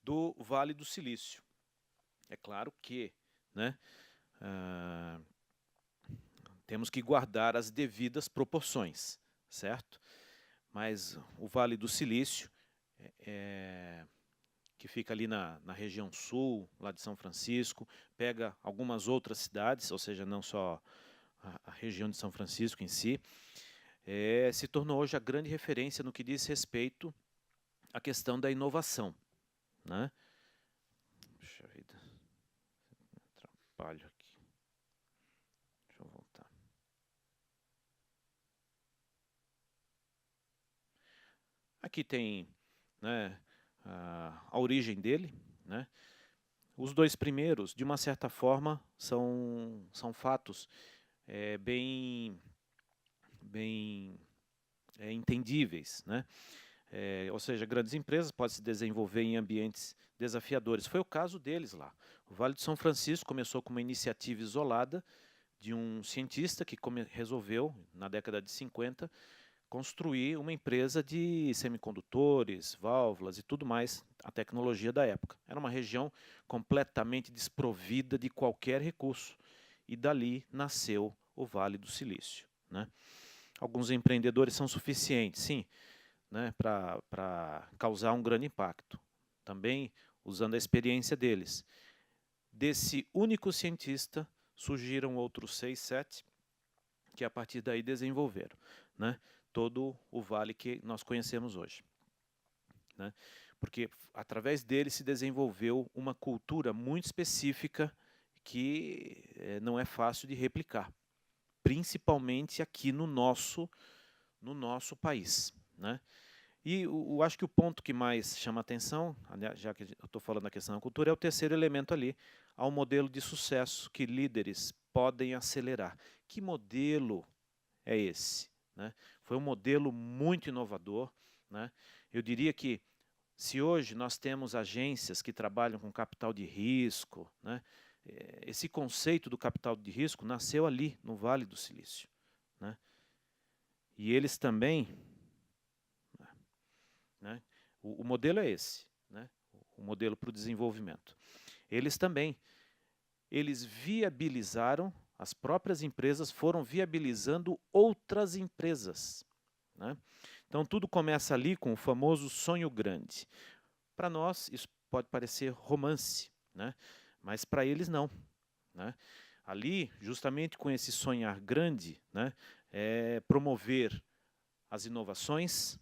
do Vale do Silício. É claro que, né, temos que guardar as devidas proporções, certo? Mas o Vale do Silício, que fica ali na região sul, lá de São Francisco, pega algumas outras cidades, ou seja, não só a região de São Francisco em si, se tornou hoje a grande referência no que diz respeito à questão da inovação, né? Puxa vida, atrapalho aqui. Deixa eu voltar. Aqui tem, né, a origem dele, né? Os dois primeiros, de uma certa forma, são fatos bem entendíveis, né? Ou seja, grandes empresas podem se desenvolver em ambientes desafiadores. Foi o caso deles lá. O Vale de São Francisco começou com uma iniciativa isolada de um cientista que resolveu, na década de 50, construir uma empresa de semicondutores, válvulas e tudo mais, a tecnologia da época. Era uma região completamente desprovida de qualquer recurso. E dali nasceu o Vale do Silício, né? Alguns empreendedores são suficientes, sim, né, para causar um grande impacto. Também usando a experiência deles. Desse único cientista, surgiram outros 6, 7, que a partir daí desenvolveram, né, todo o vale que nós conhecemos hoje, né? Porque através dele se desenvolveu uma cultura muito específica que não é fácil de replicar, principalmente aqui no nosso país, né? E eu acho que o ponto que mais chama atenção, já que eu estou falando da questão da cultura, é o terceiro elemento ali, ao modelo de sucesso que líderes podem acelerar. Que modelo é esse, né? Foi um modelo muito inovador, né? Eu diria que se hoje nós temos agências que trabalham com capital de risco, né, esse conceito do capital de risco nasceu ali, no Vale do Silício, né? E eles também, né, o modelo é esse, né, o modelo para o desenvolvimento. Eles também, eles viabilizaram, as próprias empresas foram viabilizando outras empresas, né? Então, tudo começa ali com o famoso sonho grande. Para nós, isso pode parecer romance, né? Mas para eles não, né? Ali, justamente com esse sonhar grande, né, promover as inovações,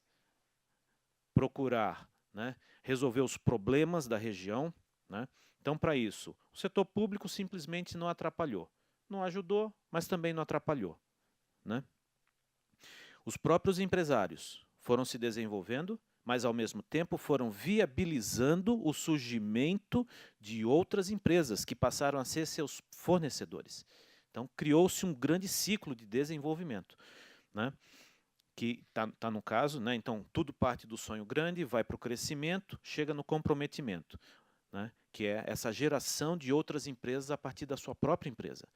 procurar, né, resolver os problemas da região, né? Então, para isso, o setor público simplesmente não atrapalhou. Não ajudou, mas também não atrapalhou, né? Os próprios empresários foram se desenvolvendo, mas, ao mesmo tempo, foram viabilizando o surgimento de outras empresas que passaram a ser seus fornecedores. Então, criou-se um grande ciclo de desenvolvimento, né, que está no caso, né, então, tudo parte do sonho grande, vai para o crescimento, chega no comprometimento, né, que é essa geração de outras empresas a partir da sua própria empresa.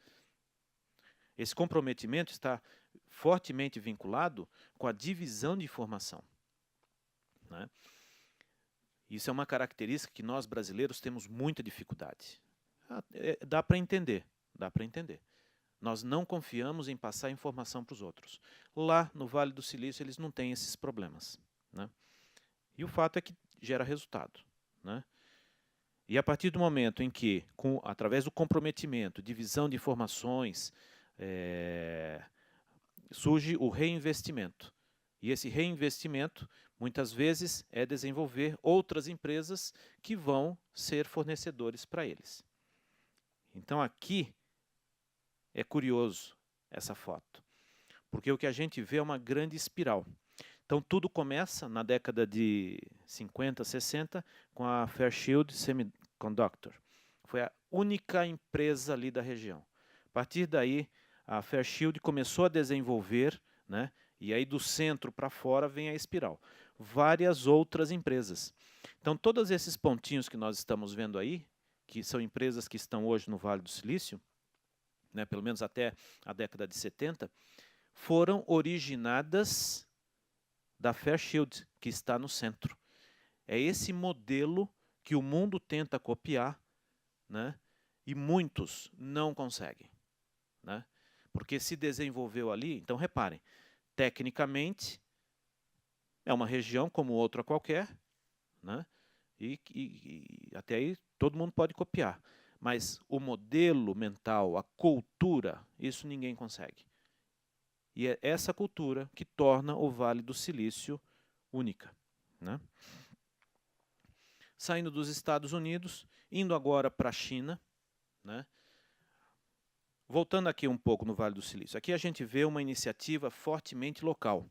Esse comprometimento está fortemente vinculado com a divisão de informação, né? Isso é uma característica que nós brasileiros temos muita dificuldade. Dá para entender, dá para entender. Nós não confiamos em passar informação para os outros. Lá no Vale do Silício eles não têm esses problemas, né? E o fato é que gera resultado, né? E a partir do momento em que, através do comprometimento, divisão de informações, surge o reinvestimento. E esse reinvestimento, muitas vezes, é desenvolver outras empresas que vão ser fornecedores para eles. Então, aqui é curioso essa foto, Porque o que a gente vê é uma grande espiral. Então, tudo começa na década de 50, 60, com a Fairchild Semiconductor. Foi a única empresa ali da região. A partir daí, a Fairchild começou a desenvolver, né, e aí do centro para fora vem a espiral. Várias outras empresas. Então, todos esses pontinhos que nós estamos vendo aí, que são empresas que estão hoje no Vale do Silício, né, pelo menos até a década de 70, foram originadas da Fairchild, que está no centro. É esse modelo que o mundo tenta copiar, né, e muitos não conseguem, né, porque se desenvolveu ali. Então, reparem, tecnicamente, é uma região como outra qualquer, né, e até aí todo mundo pode copiar. Mas o modelo mental, a cultura, isso ninguém consegue. E é essa cultura que torna o Vale do Silício única, né? Saindo dos Estados Unidos, indo agora para a China, né? Voltando aqui um pouco no Vale do Silício, aqui a gente vê uma iniciativa fortemente local.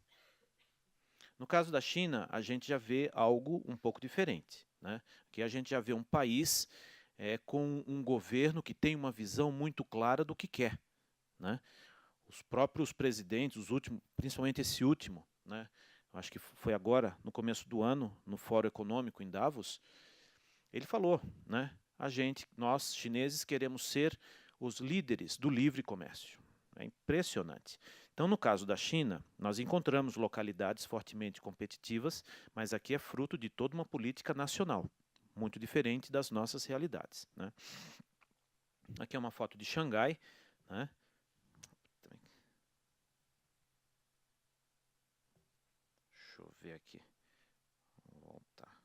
No caso da China, a gente já vê algo um pouco diferente, né? Aqui a gente já vê um país com um governo que tem uma visão muito clara do que quer, né? Os próprios presidentes, os últimos, principalmente esse último, né? Acho que foi agora, no começo do ano, no Fórum Econômico em Davos, ele falou, né? Nós chineses, queremos ser os líderes do livre comércio. É impressionante. Então, no caso da China, nós encontramos localidades fortemente competitivas, mas aqui é fruto de toda uma política nacional, muito diferente das nossas realidades, né? Aqui é uma foto de Xangai, né? Deixa eu ver aqui. Vou voltar.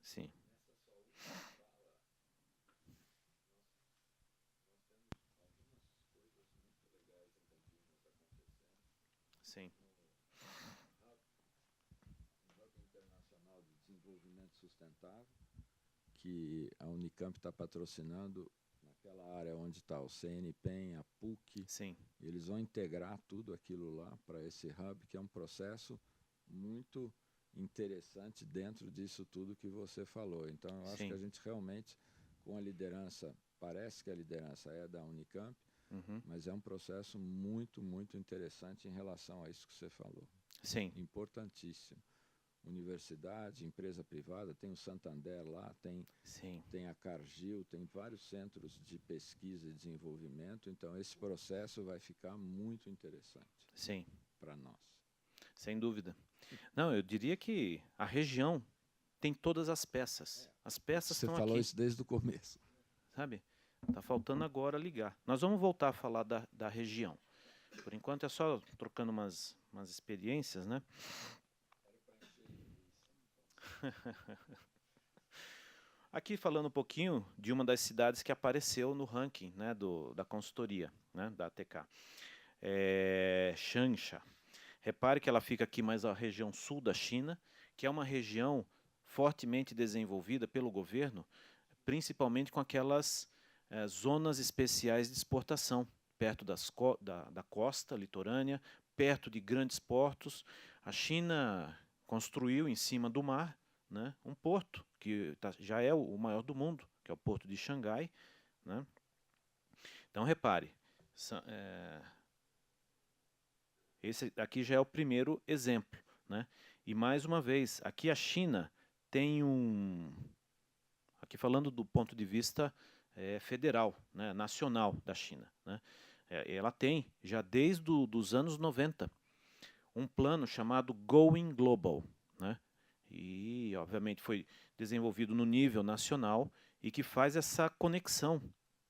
Sim. Sim. Internacional de Desenvolvimento Sustentável, que a Unicamp está patrocinando naquela área onde está o CNPEM, a PUC. Sim. Eles vão integrar tudo aquilo lá para esse hub, que é um processo muito interessante dentro disso tudo que você falou. Então, eu acho Sim. que a gente realmente, com a liderança, parece que a liderança é da Unicamp, mas é um processo muito, muito interessante em relação a isso que você falou. Sim. Importantíssimo. Universidade, empresa privada, tem o Santander lá, tem a Cargill, tem vários centros de pesquisa e desenvolvimento, então esse processo vai ficar muito interessante para nós. Sem dúvida. Não, eu diria que a região tem todas as peças. As peças estão aqui. Você falou isso desde o começo. Sabe? Está faltando agora ligar. Nós vamos voltar a falar da região. Por enquanto é só trocando umas experiências, né? Aqui falando um pouquinho de uma das cidades que apareceu no ranking, né, da consultoria, né, da ATK. Changsha. Repare que ela fica aqui mais a região sul da China, que é uma região fortemente desenvolvida pelo governo, principalmente com aquelas zonas especiais de exportação, perto da costa litorânea, perto de grandes portos. A China construiu em cima do mar, né, um porto, que já é o maior do mundo, que é o Porto de Xangai, né? Então, repare, esse aqui já é o primeiro exemplo, né? E, mais uma vez, aqui a China tem aqui falando do ponto de vista federal, né, nacional da China, né? Ela tem, já desde os anos 90, um plano chamado Going Global, né? E, obviamente, foi desenvolvido no nível nacional e que faz essa conexão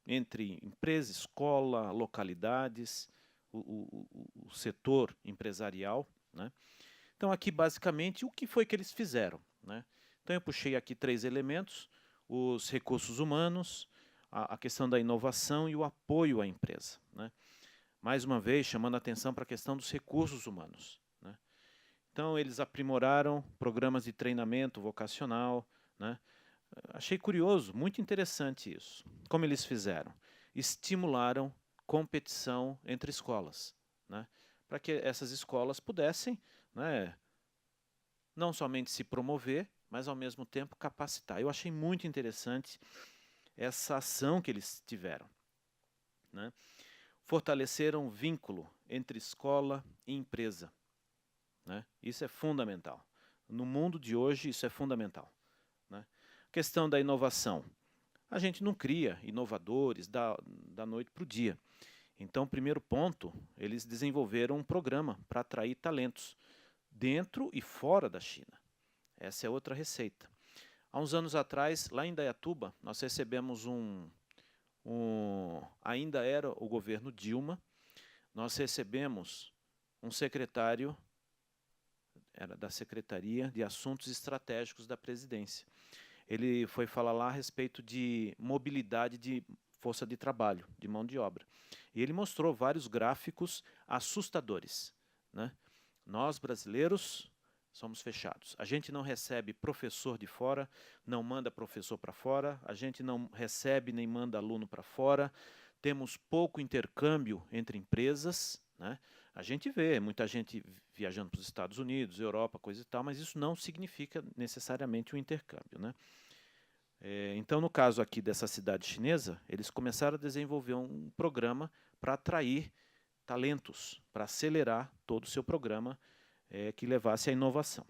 entre empresa, escola, localidades, o setor empresarial, né? Então, aqui, basicamente, o que foi que eles fizeram, né? Então, eu puxei aqui 3 elementos: os recursos humanos, a questão da inovação e o apoio à empresa, né? Mais uma vez, chamando a atenção para a questão dos recursos humanos, né? Então, eles aprimoraram programas de treinamento vocacional, né? Achei curioso, muito interessante isso. Como eles fizeram? Estimularam competição entre escolas, né? Para que essas escolas pudessem, né, não somente se promover, mas, ao mesmo tempo, capacitar. Eu achei muito interessante essa ação que eles tiveram, né? Fortaleceram o vínculo entre escola e empresa, né? Isso é fundamental. No mundo de hoje, isso é fundamental, né? Questão da inovação. A gente não cria inovadores da noite para o dia. Então, primeiro ponto, eles desenvolveram um programa para atrair talentos dentro e fora da China. Essa é outra receita. Há uns anos atrás, lá em Indaiatuba, nós recebemos ainda era o governo Dilma, nós recebemos um secretário, era da Secretaria de Assuntos Estratégicos da Presidência. Ele foi falar lá a respeito de mobilidade de força de trabalho, de mão de obra. E ele mostrou vários gráficos assustadores, né? Nós, brasileiros, somos fechados. A gente não recebe professor de fora, não manda professor para fora, a gente não recebe nem manda aluno para fora, temos pouco intercâmbio entre empresas, né? A gente vê muita gente viajando para os Estados Unidos, Europa, coisa e tal, mas isso não significa necessariamente um intercâmbio, né? Então, no caso aqui dessa cidade chinesa, eles começaram a desenvolver um programa para atrair talentos, para acelerar todo o seu programa que levasse à inovação,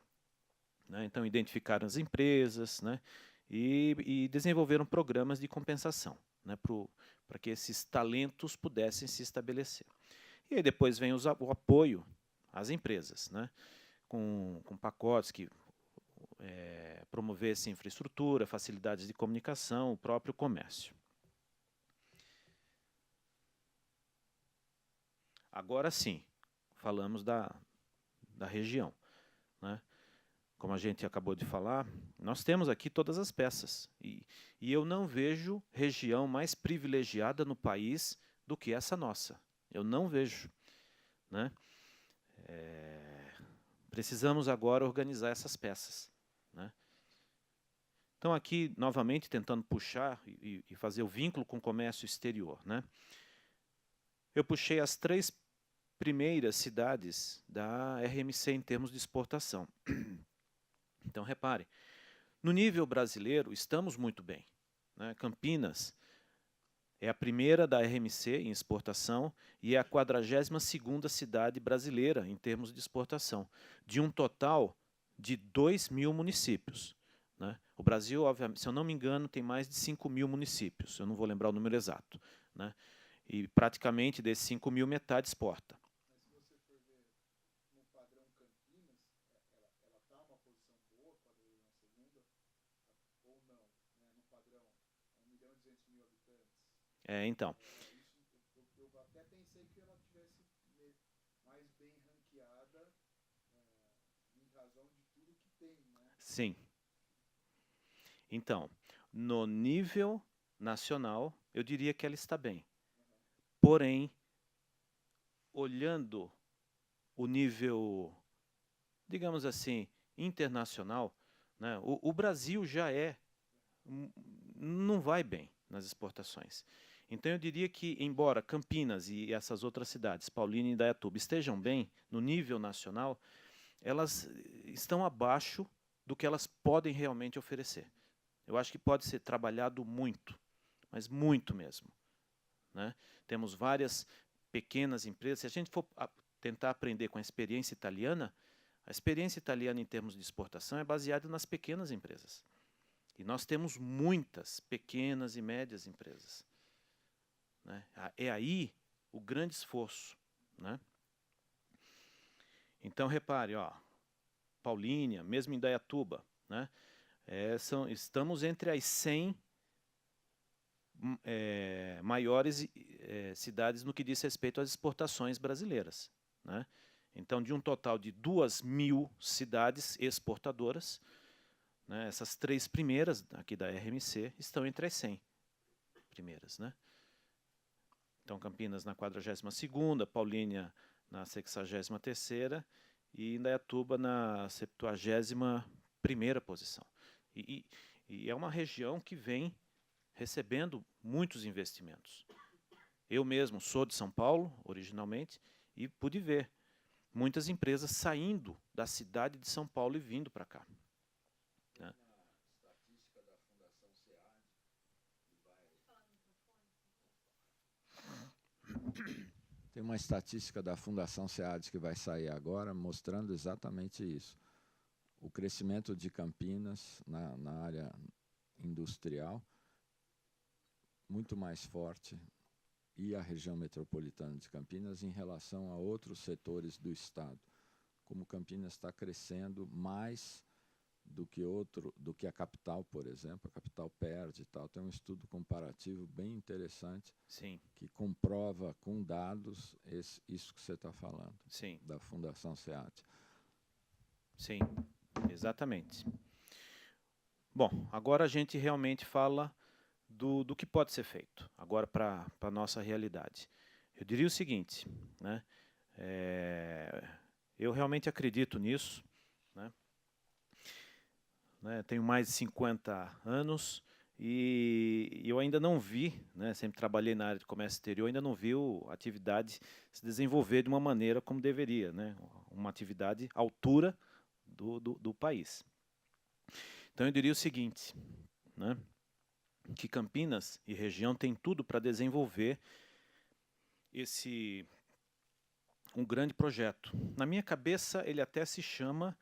né? Então, identificaram as empresas, né, e desenvolveram programas de compensação, né, para que esses talentos pudessem se estabelecer. E aí depois vem o apoio às empresas, né, com pacotes que promovessem infraestrutura, facilidades de comunicação, o próprio comércio. Agora sim, falamos da região, né? Como a gente acabou de falar, nós temos aqui todas as peças. E eu não vejo região mais privilegiada no país do que essa nossa. Eu não vejo, né? Precisamos agora organizar essas peças, né? Então, aqui, novamente, tentando puxar e fazer o vínculo com o comércio exterior, né? Eu puxei as 3 primeiras cidades da RMC em termos de exportação. Então, repare, no nível brasileiro, estamos muito bem, né? Campinas é a primeira da RMC em exportação e é a 42ª cidade brasileira em termos de exportação, de um total de 2.000 municípios, né? O Brasil, obviamente, se eu não me engano, tem mais de 5.000 municípios, eu não vou lembrar o número exato, né? E praticamente desses 5.000, metade exporta. Então. Eu até pensei que ela tivesse mais bem ranqueada em razão de tudo que tem, né? Sim. Então, no nível nacional, eu diria que ela está bem. Porém, olhando o nível, digamos assim, internacional, né, o Brasil já não vai bem nas exportações. Então, eu diria que, embora Campinas e essas outras cidades, Paulínia e Indaiatuba, estejam bem no nível nacional, elas estão abaixo do que elas podem realmente oferecer. Eu acho que pode ser trabalhado muito, mas muito mesmo, né? Temos várias pequenas empresas. Se a gente for tentar aprender com a experiência italiana em termos de exportação é baseada nas pequenas empresas. E nós temos muitas pequenas e médias empresas, né? É aí o grande esforço, né? Então, repare, ó, Paulínia, mesmo em Indaiatuba, né? Estamos entre as 100 maiores cidades no que diz respeito às exportações brasileiras, né? Então, de um total de 2.000 cidades exportadoras, né, essas 3 primeiras aqui da RMC estão entre as 100 primeiras, né? Então, Campinas na 42ª, Paulínia na 63ª e Indaiatuba na 71ª posição. E é uma região que vem recebendo muitos investimentos. Eu mesmo sou de São Paulo, originalmente, e pude ver muitas empresas saindo da cidade de São Paulo e vindo para cá. Né? Tem uma estatística da Fundação SEAD que vai sair agora, mostrando exatamente isso. O crescimento de Campinas na área industrial, muito mais forte, e a região metropolitana de Campinas em relação a outros setores do Estado. Como Campinas está crescendo mais do que a capital, por exemplo, a capital perde e tal. Tem um estudo comparativo bem interessante. Sim. Que comprova com dados isso que você está falando. Sim. Da Fundação SEAD. Sim, exatamente. Bom, agora a gente realmente fala do que pode ser feito, agora para a nossa realidade. Eu diria o seguinte, né? Eu realmente acredito nisso, né? Tenho mais de 50 anos e eu ainda não vi, né, sempre trabalhei na área de comércio exterior, ainda não vi a atividade se desenvolver de uma maneira como deveria, né? Uma atividade à altura do país. Então eu diria o seguinte, né, que Campinas e região tem tudo para desenvolver um grande projeto. Na minha cabeça ele até se chama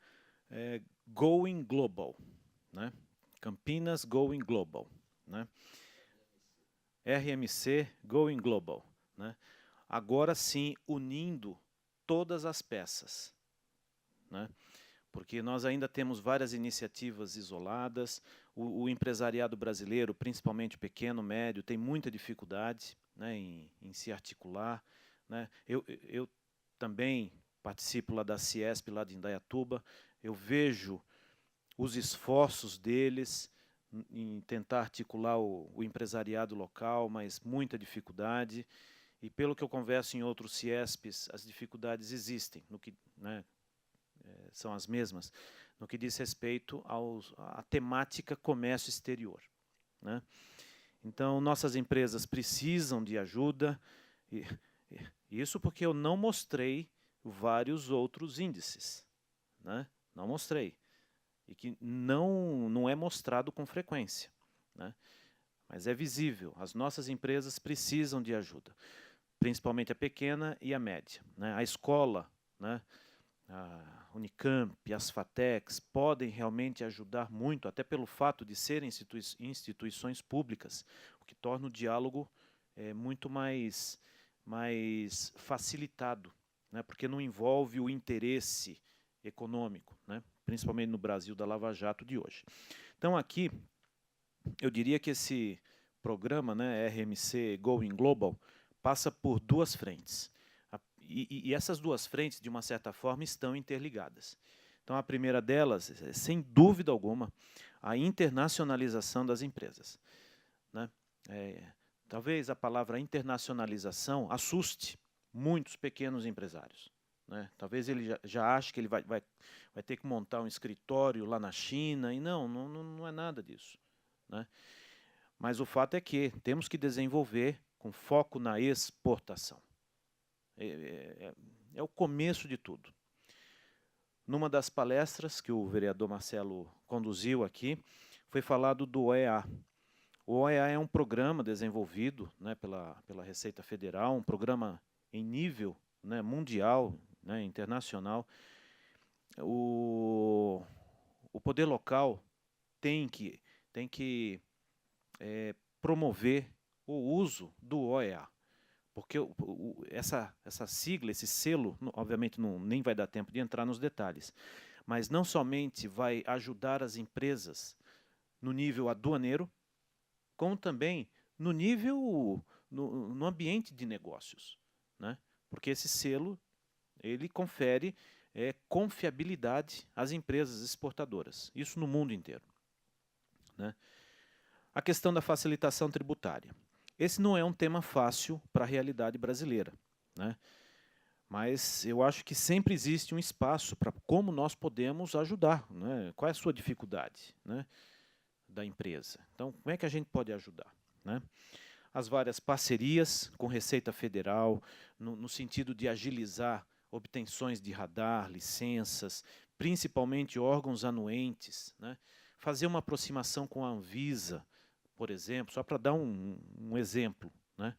Going Global, né? Campinas Going Global, né? RMC Going Global, né? Agora sim unindo todas as peças, né? Porque nós ainda temos várias iniciativas isoladas, o empresariado brasileiro, principalmente o pequeno, médio, tem muita dificuldade, né, em se articular, né? Eu também participo lá da Ciesp, lá de Indaiatuba, eu vejo os esforços deles em tentar articular o empresariado local, mas muita dificuldade, e pelo que eu converso em outros Ciesps, as dificuldades existem, no que, né, são as mesmas, no que diz respeito à temática comércio exterior, né? Então, nossas empresas precisam de ajuda, isso porque eu não mostrei vários outros índices, né? Não mostrei, e que não é mostrado com frequência, né? Mas é visível, as nossas empresas precisam de ajuda, principalmente a pequena e a média, né? A escola, né, a Unicamp, as FATECs podem realmente ajudar muito, até pelo fato de serem instituições públicas, o que torna o diálogo muito mais facilitado, né, porque não envolve o interesse econômico, né, principalmente no Brasil da Lava Jato de hoje. Então aqui, eu diria que esse programa, né, RMC Going Global, passa por duas frentes. E essas duas frentes, de uma certa forma, estão interligadas. Então, a primeira delas, sem dúvida alguma, a internacionalização das empresas, né? Talvez a palavra internacionalização assuste muitos pequenos empresários, né? Talvez ele já ache que ele vai ter que montar um escritório lá na China, e não é nada disso, né? Mas o fato é que temos que desenvolver com foco na exportação. É o começo de tudo. Numa das palestras que o vereador Marcelo conduziu aqui, foi falado do OEA. O OEA é um programa desenvolvido, né, pela Receita Federal, um programa em nível, né, mundial, né, internacional. O poder local tem que promover o uso do OEA. Porque essa sigla, esse selo, obviamente nem vai dar tempo de entrar nos detalhes, mas não somente vai ajudar as empresas no nível aduaneiro, como também no nível, no ambiente de negócios, né? Porque esse selo, ele confere confiabilidade às empresas exportadoras, isso no mundo inteiro, né? A questão da facilitação tributária. Esse não é um tema fácil para a realidade brasileira, né? mas eu acho que sempre existe um espaço para como nós podemos ajudar, né? Qual é a sua dificuldade, né, da empresa? Então, como é que a gente pode ajudar, né? As várias parcerias com Receita Federal, no sentido de agilizar obtenções de radar, licenças, principalmente órgãos anuentes, né? Fazer uma aproximação com a Anvisa, por exemplo, só para dar um exemplo, né?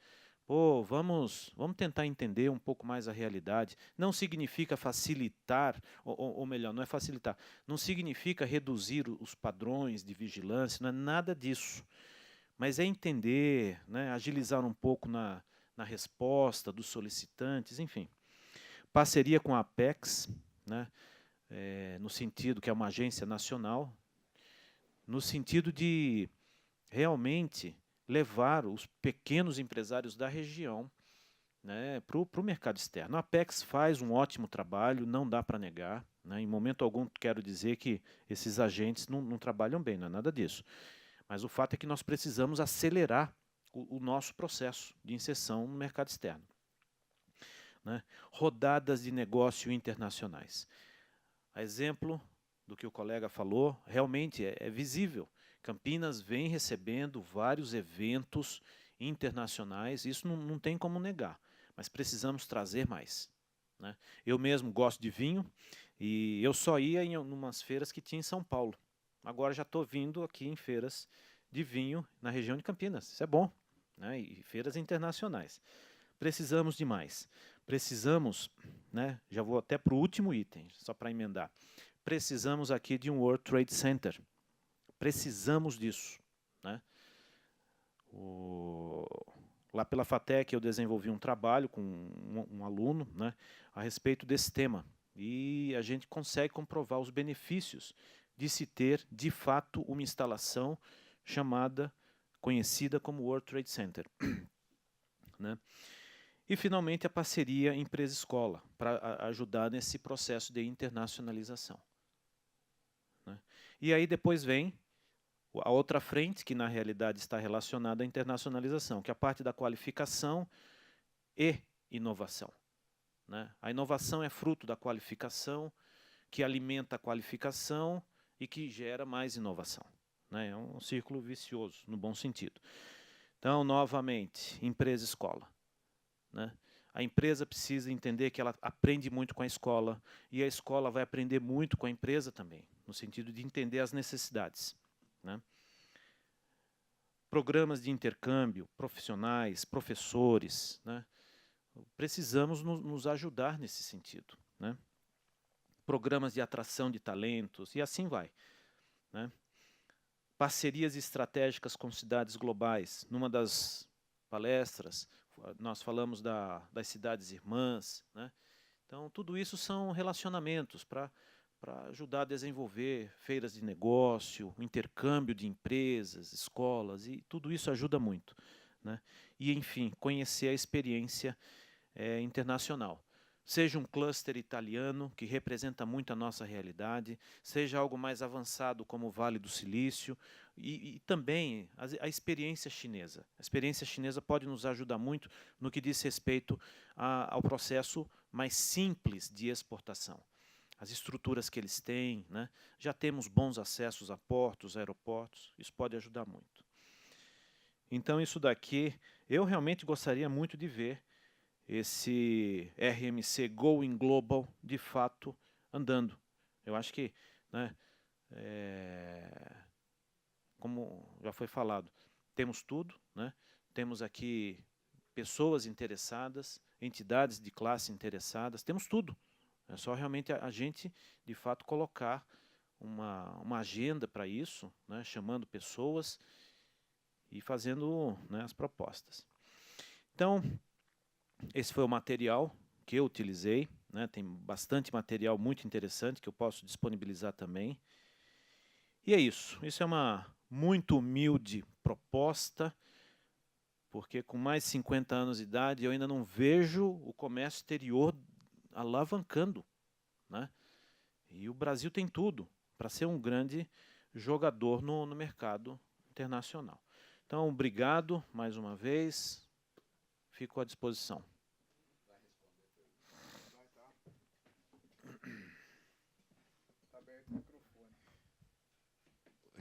Pô, vamos tentar entender um pouco mais a realidade. Não significa facilitar, ou melhor, não é facilitar, não significa reduzir os padrões de vigilância, não é nada disso. Mas é entender, né, agilizar um pouco na resposta dos solicitantes, enfim. Parceria com a Apex, né, no sentido que é uma agência nacional, no sentido de realmente levar os pequenos empresários da região, né, para o mercado externo. A Apex faz um ótimo trabalho, não dá para negar, né, em momento algum quero dizer que esses agentes não trabalham bem, não é nada disso. Mas o fato é que nós precisamos acelerar o nosso processo de inserção no mercado externo, né? Rodadas de negócio internacionais. A exemplo do que o colega falou, realmente é visível. Campinas vem recebendo vários eventos internacionais, isso não tem como negar, mas precisamos trazer mais, né? Eu mesmo gosto de vinho e eu só ia em umas feiras que tinha em São Paulo. Agora já estou vindo aqui em feiras de vinho na região de Campinas, isso é bom, né? E feiras internacionais. Precisamos de mais. Precisamos, né? Já vou até para o último item, só para emendar. Precisamos aqui de um World Trade Center. Precisamos disso, né? Lá pela FATEC eu desenvolvi um trabalho com um aluno, né, a respeito desse tema. E a gente consegue comprovar os benefícios de se ter, de fato, uma instalação conhecida como World Trade Center. Né? E, finalmente, a parceria empresa-escola, para ajudar nesse processo de internacionalização. Né? E aí depois vem a outra frente, que na realidade está relacionada à internacionalização, que é a parte da qualificação e inovação. Né? A inovação é fruto da qualificação, que alimenta a qualificação e que gera mais inovação. Né? É um círculo vicioso, no bom sentido. Então, novamente, empresa-escola. Né? A empresa precisa entender que ela aprende muito com a escola e a escola vai aprender muito com a empresa também, no sentido de entender as necessidades. Né? Programas de intercâmbio, profissionais, professores, né? Precisamos nos ajudar nesse sentido. Né? Programas de atração de talentos e assim vai. Né? Parcerias estratégicas com cidades globais. Numa das palestras, nós falamos das cidades irmãs. Né? Então, tudo isso são relacionamentos para ajudar a desenvolver feiras de negócio, intercâmbio de empresas, escolas, e tudo isso ajuda muito. Né? E, enfim, conhecer a experiência internacional. Seja um cluster italiano, que representa muito a nossa realidade, seja algo mais avançado como o Vale do Silício, e também a experiência chinesa. A experiência chinesa pode nos ajudar muito no que diz respeito ao processo mais simples de exportação. As estruturas que eles têm, né? Já temos bons acessos a portos, aeroportos, isso pode ajudar muito. Então, isso daqui, eu realmente gostaria muito de ver esse RMC Going Global, de fato, andando. Eu acho que, né, como já foi falado, temos tudo, né? Temos aqui pessoas interessadas, entidades de classe interessadas, temos tudo. É só realmente a gente, de fato, colocar uma agenda para isso, né, chamando pessoas e fazendo, né, as propostas. Então, esse foi o material que eu utilizei. Né, tem bastante material muito interessante que eu posso disponibilizar também. E é isso. Isso é uma muito humilde proposta, porque com mais de 50 anos de idade eu ainda não vejo o comércio exterior alavancando, né? E o Brasil tem tudo para ser um grande jogador no mercado internacional. Então, obrigado mais uma vez, fico à disposição.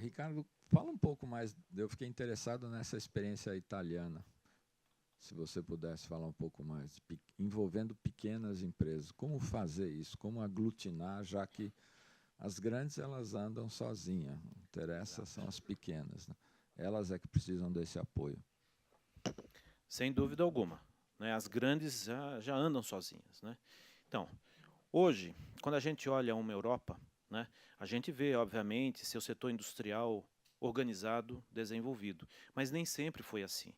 Ricardo, fala um pouco mais. Eu fiquei interessado nessa experiência italiana. Se você pudesse falar um pouco mais, envolvendo pequenas empresas. Como fazer isso? Como aglutinar, já que as grandes elas andam sozinhas. Não interessa, são as pequenas, né? Elas é que precisam desse apoio. Sem dúvida alguma, né? As grandes já andam sozinhas, né? Então, hoje, quando a gente olha uma Europa, né, a gente vê, obviamente, seu setor industrial organizado, desenvolvido, mas nem sempre foi assim.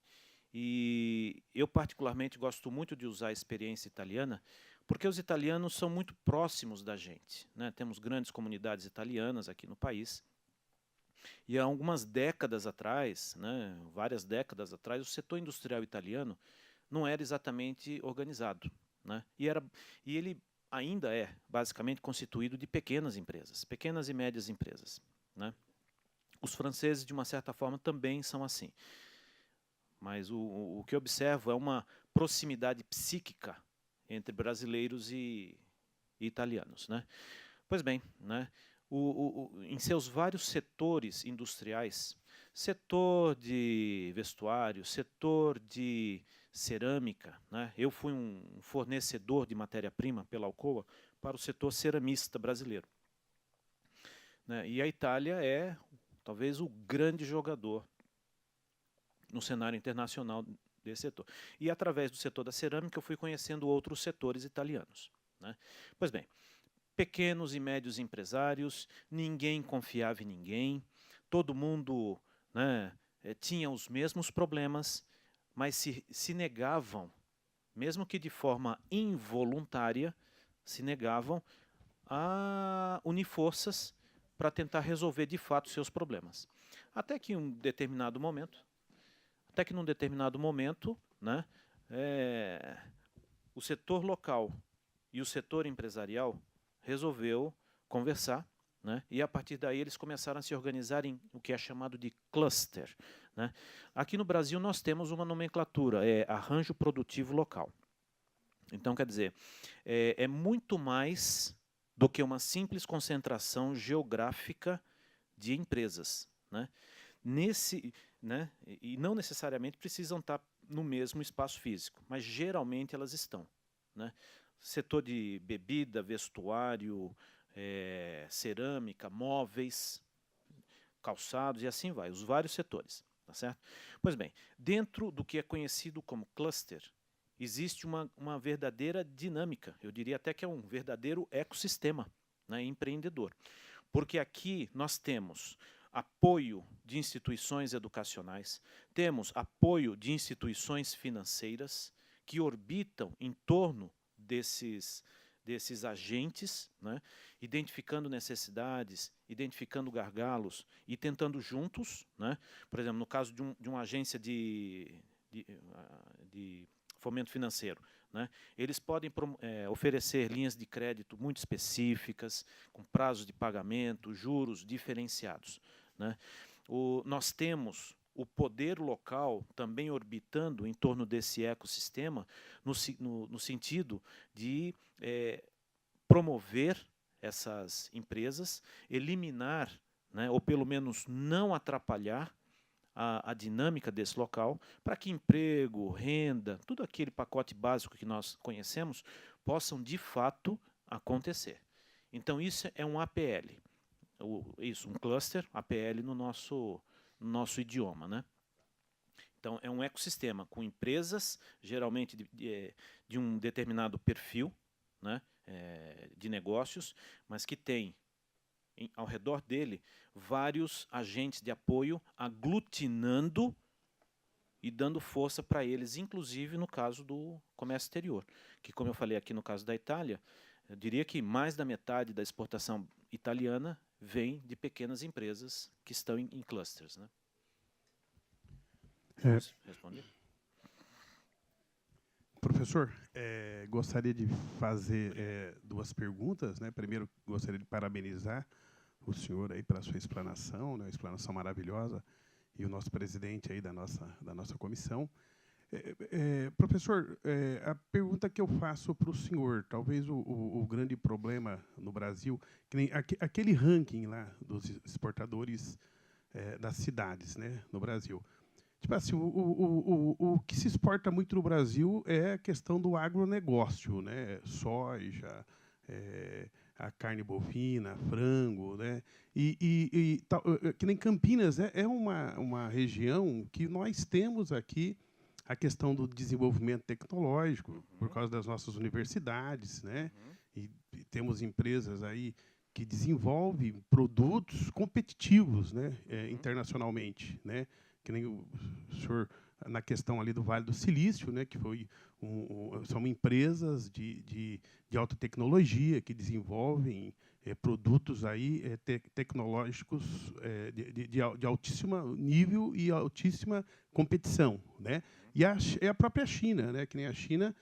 E eu, particularmente, gosto muito de usar a experiência italiana, porque os italianos são muito próximos da gente, né? Temos grandes comunidades italianas aqui no país. E há algumas décadas atrás, né, várias décadas atrás, o setor industrial italiano não era exatamente organizado, né? E ele ainda é basicamente constituído de pequenas empresas, pequenas e médias empresas, né? Os franceses, de uma certa forma, também são assim. Mas o que eu observo é uma proximidade psíquica entre brasileiros e italianos, né? Pois bem, né? Em seus vários setores industriais, setor de vestuário, setor de cerâmica, né? Eu fui um fornecedor de matéria-prima pela Alcoa para o setor ceramista brasileiro, né? E a Itália é talvez o grande jogador no cenário internacional desse setor. E através do setor da cerâmica eu fui conhecendo outros setores italianos, né? Pois bem, pequenos e médios empresários, ninguém confiava em ninguém, todo mundo, né, tinha os mesmos problemas, mas se negavam, mesmo que de forma involuntária, se negavam a unir forças para tentar resolver de fato seus problemas. Até que num determinado momento, né, o setor local e o setor empresarial resolveu conversar, né, e a partir daí eles começaram a se organizar em o que é chamado de cluster, né. Aqui no Brasil nós temos uma nomenclatura, arranjo produtivo local. Então, quer dizer, é muito mais do que uma simples concentração geográfica de empresas, né. Né, e não necessariamente precisam estar no mesmo espaço físico, mas geralmente elas estão, né. Setor de bebida, vestuário, cerâmica, móveis, calçados e assim vai, os vários setores, tá certo? Pois bem, dentro do que é conhecido como cluster, existe uma verdadeira dinâmica, eu diria até que é um verdadeiro ecossistema, né, empreendedor. Porque aqui nós temos apoio de instituições educacionais, temos apoio de instituições financeiras que orbitam em torno desses agentes, né, identificando necessidades, identificando gargalos e tentando juntos, né, por exemplo, no caso de uma agência de fomento financeiro, né, eles podem oferecer linhas de crédito muito específicas, com prazos de pagamento, juros diferenciados, né. Nós temos o poder local também orbitando em torno desse ecossistema, no sentido de promover essas empresas, eliminar, né, ou pelo menos não atrapalhar a dinâmica desse local, para que emprego, renda, tudo aquele pacote básico que nós conhecemos, possam de fato acontecer. Então isso é um APL, um cluster, APL no nosso idioma, né? Então é um ecossistema com empresas, geralmente de um determinado perfil, né, de negócios, mas que tem ao redor dele vários agentes de apoio aglutinando e dando força para eles, inclusive no caso do comércio exterior, que, como eu falei aqui no caso da Itália, eu diria que mais da metade da exportação italiana vem de pequenas empresas que estão em clusters, né? Vamos responder? Professor, gostaria de fazer duas perguntas, né? Primeiro, gostaria de parabenizar o senhor aí pela sua explanação, né? Uma explanação maravilhosa, e o nosso presidente aí da nossa comissão. Professor, a pergunta que eu faço para o senhor, talvez o grande problema no Brasil, que nem aquele ranking lá dos exportadores das cidades, né, no Brasil. Tipo assim, o que se exporta muito no Brasil é a questão do agronegócio, né? Soja, a carne bovina, frango, né? Que nem Campinas é uma região que nós temos aqui a questão do desenvolvimento tecnológico, por causa das nossas universidades, né? E temos empresas aí que desenvolvem produtos competitivos, né? Internacionalmente, né? Que nem o senhor, na questão ali do Vale do Silício, né, que foi são empresas de alta tecnologia que desenvolvem produtos aí tecnológicos de altíssimo nível e altíssima competição, né? E a própria China, né, que nem a China,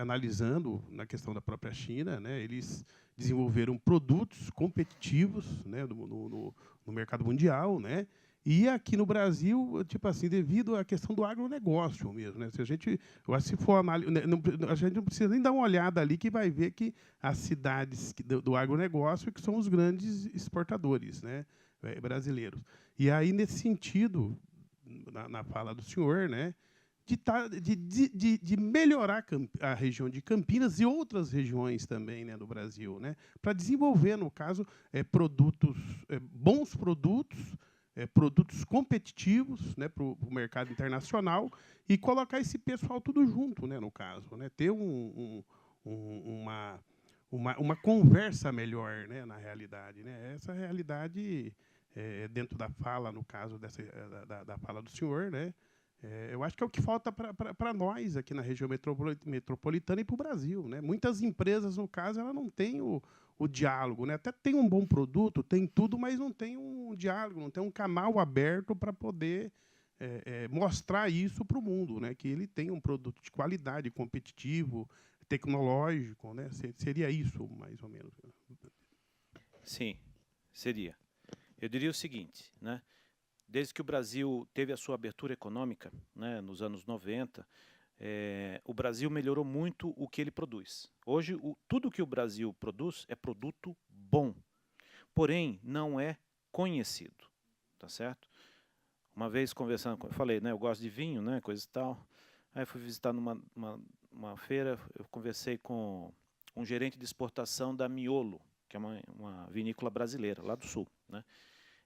analisando na questão da própria China, né, eles desenvolveram produtos competitivos, né, no mercado mundial, né? E aqui no Brasil, tipo assim, devido à questão do agronegócio mesmo, né? Se a gente, eu acho que se for analisar, a gente não precisa nem dar uma olhada ali que vai ver que as cidades do agronegócio que são os grandes exportadores, né, brasileiros. E aí, nesse sentido, na fala do senhor, né, de melhorar a região de Campinas e outras regiões também, né, do Brasil, né, para desenvolver, no caso, produtos, bons produtos, produtos competitivos, né, para o mercado internacional e colocar esse pessoal tudo junto, né, no caso, né, ter uma conversa melhor, né, na realidade, né, essa realidade dentro da fala, no caso da fala do senhor, né, eu acho que é o que falta para nós aqui na região metropolitana e para o Brasil, né? Muitas empresas, no caso, ela não têm o diálogo, né? Até tem um bom produto, tem tudo, mas não tem um diálogo, não tem um canal aberto para poder mostrar isso para o mundo, né? Que ele tem um produto de qualidade, competitivo, tecnológico, né? Seria isso, mais ou menos. Sim, seria. Eu diria o seguinte, né? Desde que o Brasil teve a sua abertura econômica, né, nos anos 90, o Brasil melhorou muito o que ele produz. Hoje, tudo que o Brasil produz é produto bom, porém, não é conhecido, tá certo? Uma vez conversando, eu falei, né, eu gosto de vinho, né, coisa e tal, aí fui visitar numa feira, eu conversei com um gerente de exportação da Miolo, que é uma vinícola brasileira, lá do Sul, né?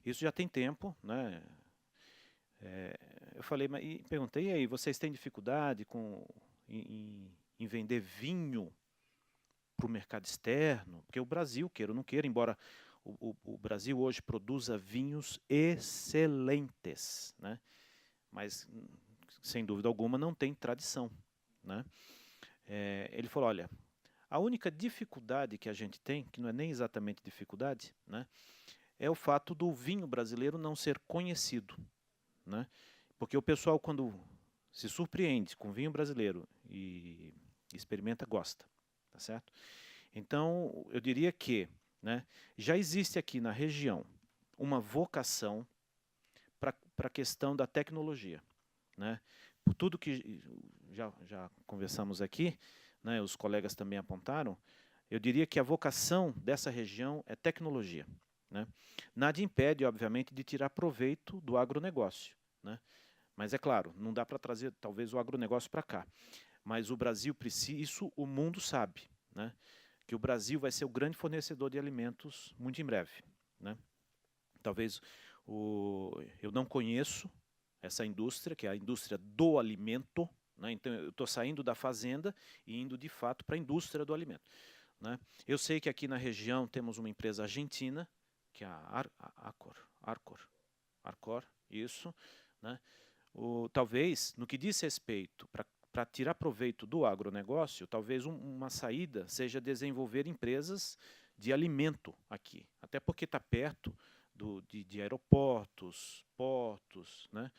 Isso já tem tempo, né? Eu falei, perguntei, e aí, vocês têm dificuldade em vender vinho para o mercado externo? Porque o Brasil, queira ou não queira, embora o Brasil hoje produza vinhos excelentes, né? Mas, sem dúvida alguma, não tem tradição, né? Ele falou, olha, a única dificuldade que a gente tem, que não é nem exatamente dificuldade, né, é o fato do vinho brasileiro não ser conhecido, né? Porque o pessoal, quando se surpreende com vinho brasileiro e experimenta, gosta, tá certo? Então, eu diria que, né, já existe aqui na região uma vocação para a questão da tecnologia, né? Por tudo que já conversamos aqui, né, os colegas também apontaram, eu diria que a vocação dessa região é tecnologia, né? Nada impede, obviamente, de tirar proveito do agronegócio, né? Mas, é claro, não dá para trazer, talvez, o agronegócio para cá. Mas o Brasil precisa, isso o mundo sabe, né? Que o Brasil vai ser o grande fornecedor de alimentos muito em breve, né? Talvez eu não conheço essa indústria, que é a indústria do alimento, né? Então, eu estou saindo da fazenda e indo, de fato, para a indústria do alimento, né? Eu sei que aqui na região temos uma empresa argentina, que é a Arcor, isso, né? Talvez, no que diz respeito para tirar proveito do agronegócio, talvez uma saída seja desenvolver empresas de alimento aqui, até porque está perto de aeroportos, portos, né?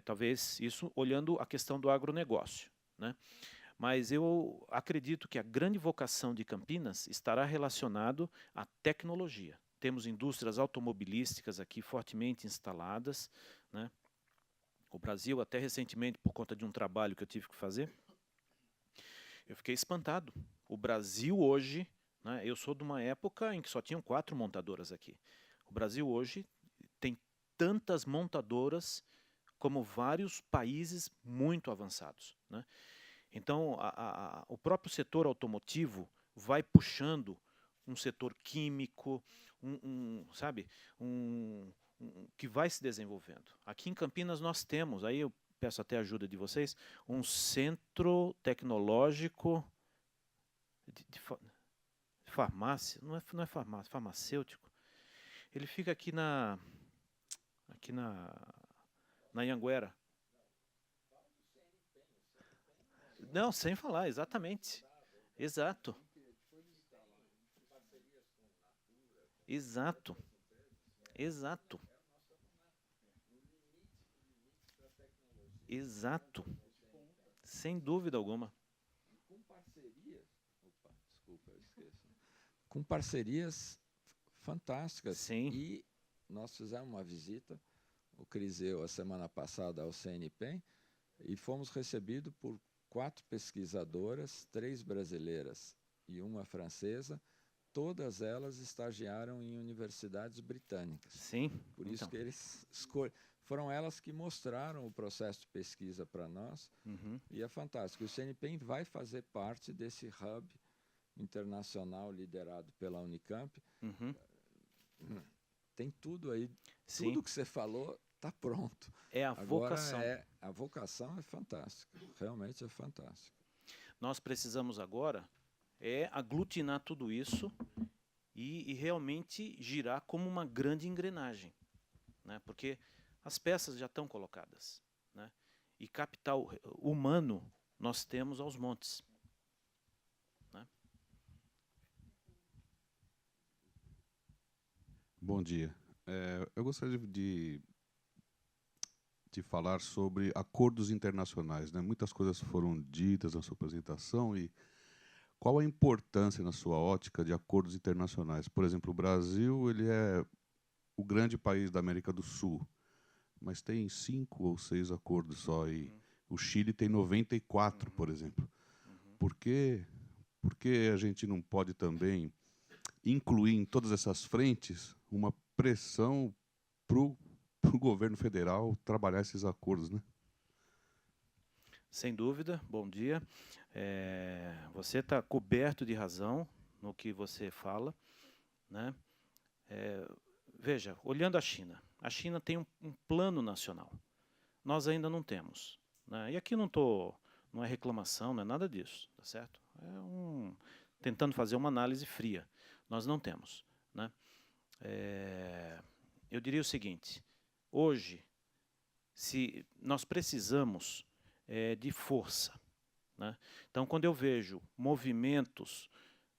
Talvez isso olhando a questão do agronegócio, né? Mas eu acredito que a grande vocação de Campinas estará relacionado à tecnologia. Temos indústrias automobilísticas aqui fortemente instaladas, né? O Brasil, até recentemente, por conta de um trabalho que eu tive que fazer, eu fiquei espantado. O Brasil hoje, né, eu sou de uma época em que só tinham 4 montadoras aqui. O Brasil hoje tem tantas montadoras como vários países muito avançados, né? Então, o próprio setor automotivo vai puxando um setor químico, que vai se desenvolvendo. Aqui em Campinas nós temos, aí eu peço até a ajuda de vocês, um centro tecnológico de farmácia, não é farmácia, farmacêutico. Ele fica aqui na Anhanguera. Não, sem falar, exatamente. Exato. Exato. Exato. Exato. Sem dúvida alguma. Com parcerias, desculpa, eu esqueço. Com parcerias fantásticas. Sim. E nós fizemos uma visita, o Criseu, a semana passada, ao CNPEM, e fomos recebidos por 4 pesquisadoras, 3 brasileiras e uma francesa. Todas elas estagiaram em universidades britânicas. Sim. Por isso que eles foram elas que mostraram o processo de pesquisa para nós. E é fantástico. O CNPEM vai fazer parte desse hub internacional liderado pela Unicamp. Tem tudo aí. Sim. Tudo que você falou está pronto. É a vocação. A vocação é fantástica. Realmente é fantástica. Nós precisamos agora aglutinar tudo isso e realmente girar como uma grande engrenagem, né? Porque as peças já estão colocadas, né? E capital humano nós temos aos montes, né? Bom dia. Eu gostaria de falar sobre acordos internacionais, né? Muitas coisas foram ditas na sua apresentação e qual a importância, na sua ótica, de acordos internacionais? Por exemplo, o Brasil ele é o grande país da América do Sul, mas tem 5 ou 6 acordos só, e o Chile tem 94, por exemplo. Por que a gente não pode também incluir em todas essas frentes uma pressão para o governo federal trabalhar esses acordos, né? Sem dúvida, bom dia. Você está coberto de razão no que você fala, né? Veja, olhando a China tem um plano nacional. Nós ainda não temos, né? E aqui não é reclamação, não é nada disso, tá certo? Tentando fazer uma análise fria. Nós não temos, né? Eu diria o seguinte: hoje, se nós precisamos de força, né? Então, quando eu vejo movimentos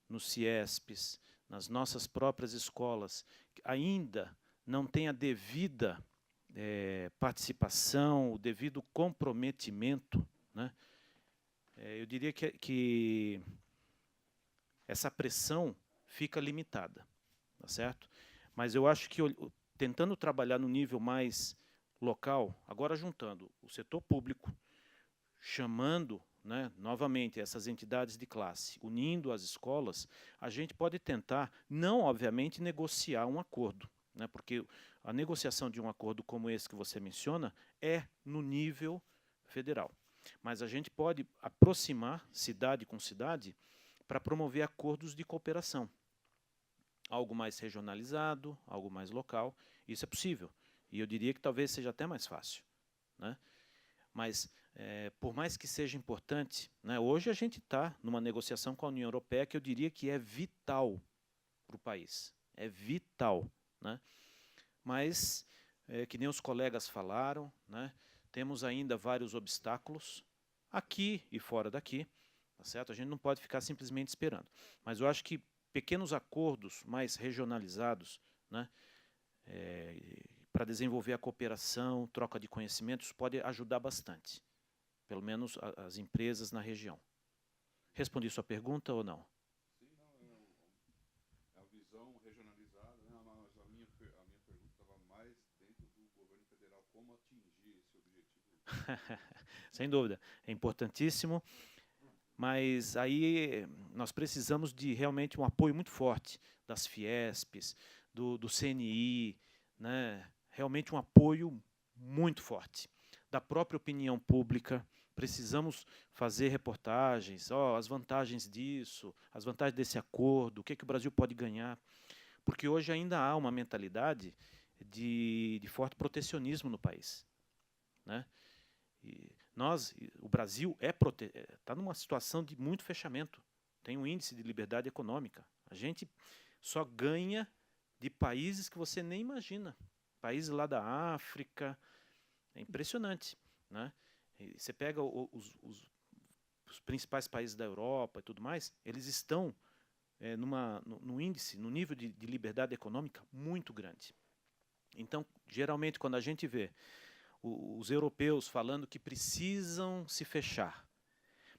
nos CIESPs, nas nossas próprias escolas, que ainda não tem a devida participação, o devido comprometimento, né? Eu diria que essa pressão fica limitada, tá certo? Mas eu acho que tentando trabalhar no nível mais local, agora juntando o setor público, chamando, né, novamente essas entidades de classe, unindo as escolas, a gente pode tentar, não obviamente negociar um acordo, né, porque a negociação de um acordo como esse que você menciona é no nível federal. Mas a gente pode aproximar cidade com cidade para promover acordos de cooperação. Algo mais regionalizado, algo mais local, isso é possível. E eu diria que talvez seja até mais fácil, né? Mas, por mais que seja importante, né, hoje a gente está numa negociação com a União Europeia que eu diria que é vital para o país. É vital, né? Mas, que nem os colegas falaram, né, temos ainda vários obstáculos, aqui e fora daqui, tá certo? A gente não pode ficar simplesmente esperando. Mas eu acho que pequenos acordos mais regionalizados, né, para desenvolver a cooperação, troca de conhecimentos, pode ajudar bastante, pelo menos as empresas na região. Respondi sua pergunta ou não? Sim, não, a visão regionalizada, né, mas a minha pergunta estava mais dentro do governo federal, como atingir esse objetivo. Sem dúvida, é importantíssimo, mas aí nós precisamos de realmente um apoio muito forte das Fiesps, do CNI, né, realmente um apoio muito forte da própria opinião pública. Precisamos fazer reportagens, as vantagens disso, as vantagens desse acordo, o que o Brasil pode ganhar. Porque hoje ainda há uma mentalidade de forte protecionismo no país, né? E o Brasil está numa situação de muito fechamento. Tem um índice de liberdade econômica. A gente só ganha de países que você nem imagina. Países lá da África. É impressionante, né? E você pega os principais países da Europa e tudo mais, eles estão no índice, no nível de liberdade econômica muito grande. Então, geralmente, quando a gente vê os europeus falando que precisam se fechar,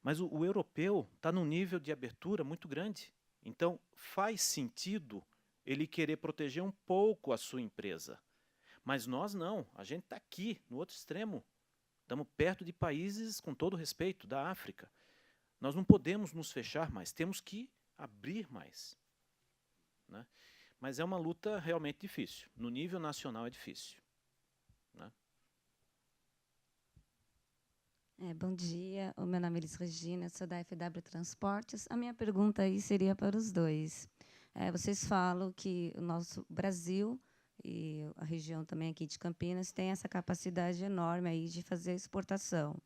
mas o europeu está num nível de abertura muito grande. Então, faz sentido ele querer proteger um pouco a sua empresa. Mas nós não, a gente está aqui, no outro extremo. Estamos perto de países, com todo respeito, da África. Nós não podemos nos fechar mais, temos que abrir mais, né? Mas é uma luta realmente difícil. No nível nacional é difícil, né? Bom dia, o meu nome é Elis Regina, sou da FW Transportes. A minha pergunta aí seria para os dois. Vocês falam que o nosso Brasil e a região também aqui de Campinas tem essa capacidade enorme aí de fazer exportação.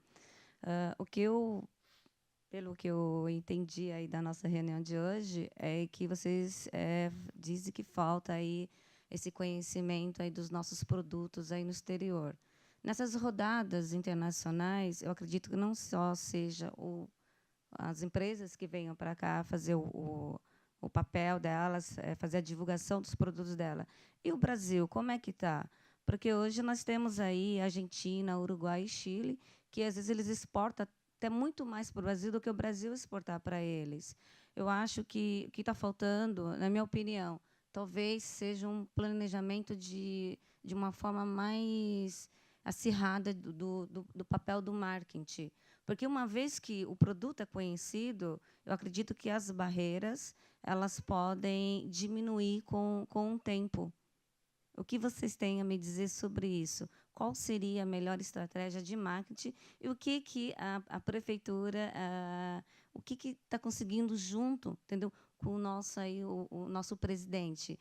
Pelo que eu entendi aí da nossa reunião de hoje, é que vocês dizem que falta aí esse conhecimento aí dos nossos produtos aí no exterior. Nessas rodadas internacionais, eu acredito que não só seja as empresas que venham para cá fazer o papel delas, fazer a divulgação dos produtos dela. E o Brasil, como é que está? Porque hoje nós temos aí Argentina, Uruguai e Chile, que às vezes eles exportam até muito mais para o Brasil do que o Brasil exportar para eles. Eu acho que o que está faltando, na minha opinião, talvez seja um planejamento de uma forma mais acirrada do papel do marketing. Porque uma vez que o produto é conhecido, eu acredito que as barreiras elas podem diminuir com o tempo. O que vocês têm a me dizer sobre isso? Qual seria a melhor estratégia de marketing e o que a prefeitura, o que está conseguindo junto, entendeu, com o nosso presidente?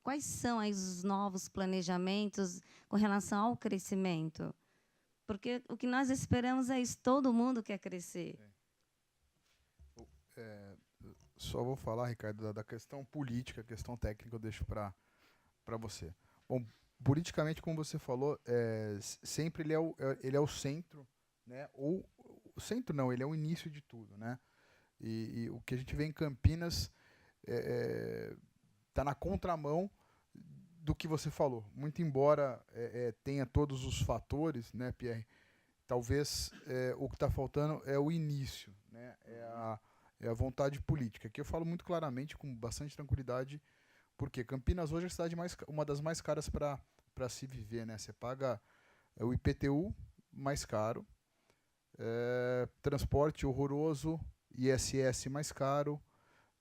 Quais são aí os novos planejamentos com relação ao crescimento? Porque o que nós esperamos é isso, todo mundo quer crescer. Só vou falar, Ricardo, da questão política, a questão técnica eu deixo para você. Bom, politicamente, como você falou, sempre ele é o centro, né? Ou o centro não, ele é o início de tudo, né? E o que a gente vê em Campinas está na contramão do que você falou. Muito embora tenha todos os fatores, né, Pierre? Talvez o que está faltando é o início, né? É a vontade política. Aqui eu falo muito claramente, com bastante tranquilidade, porque Campinas hoje é a cidade uma das mais caras para se viver, né? Você paga o IPTU mais caro, transporte horroroso, ISS mais caro,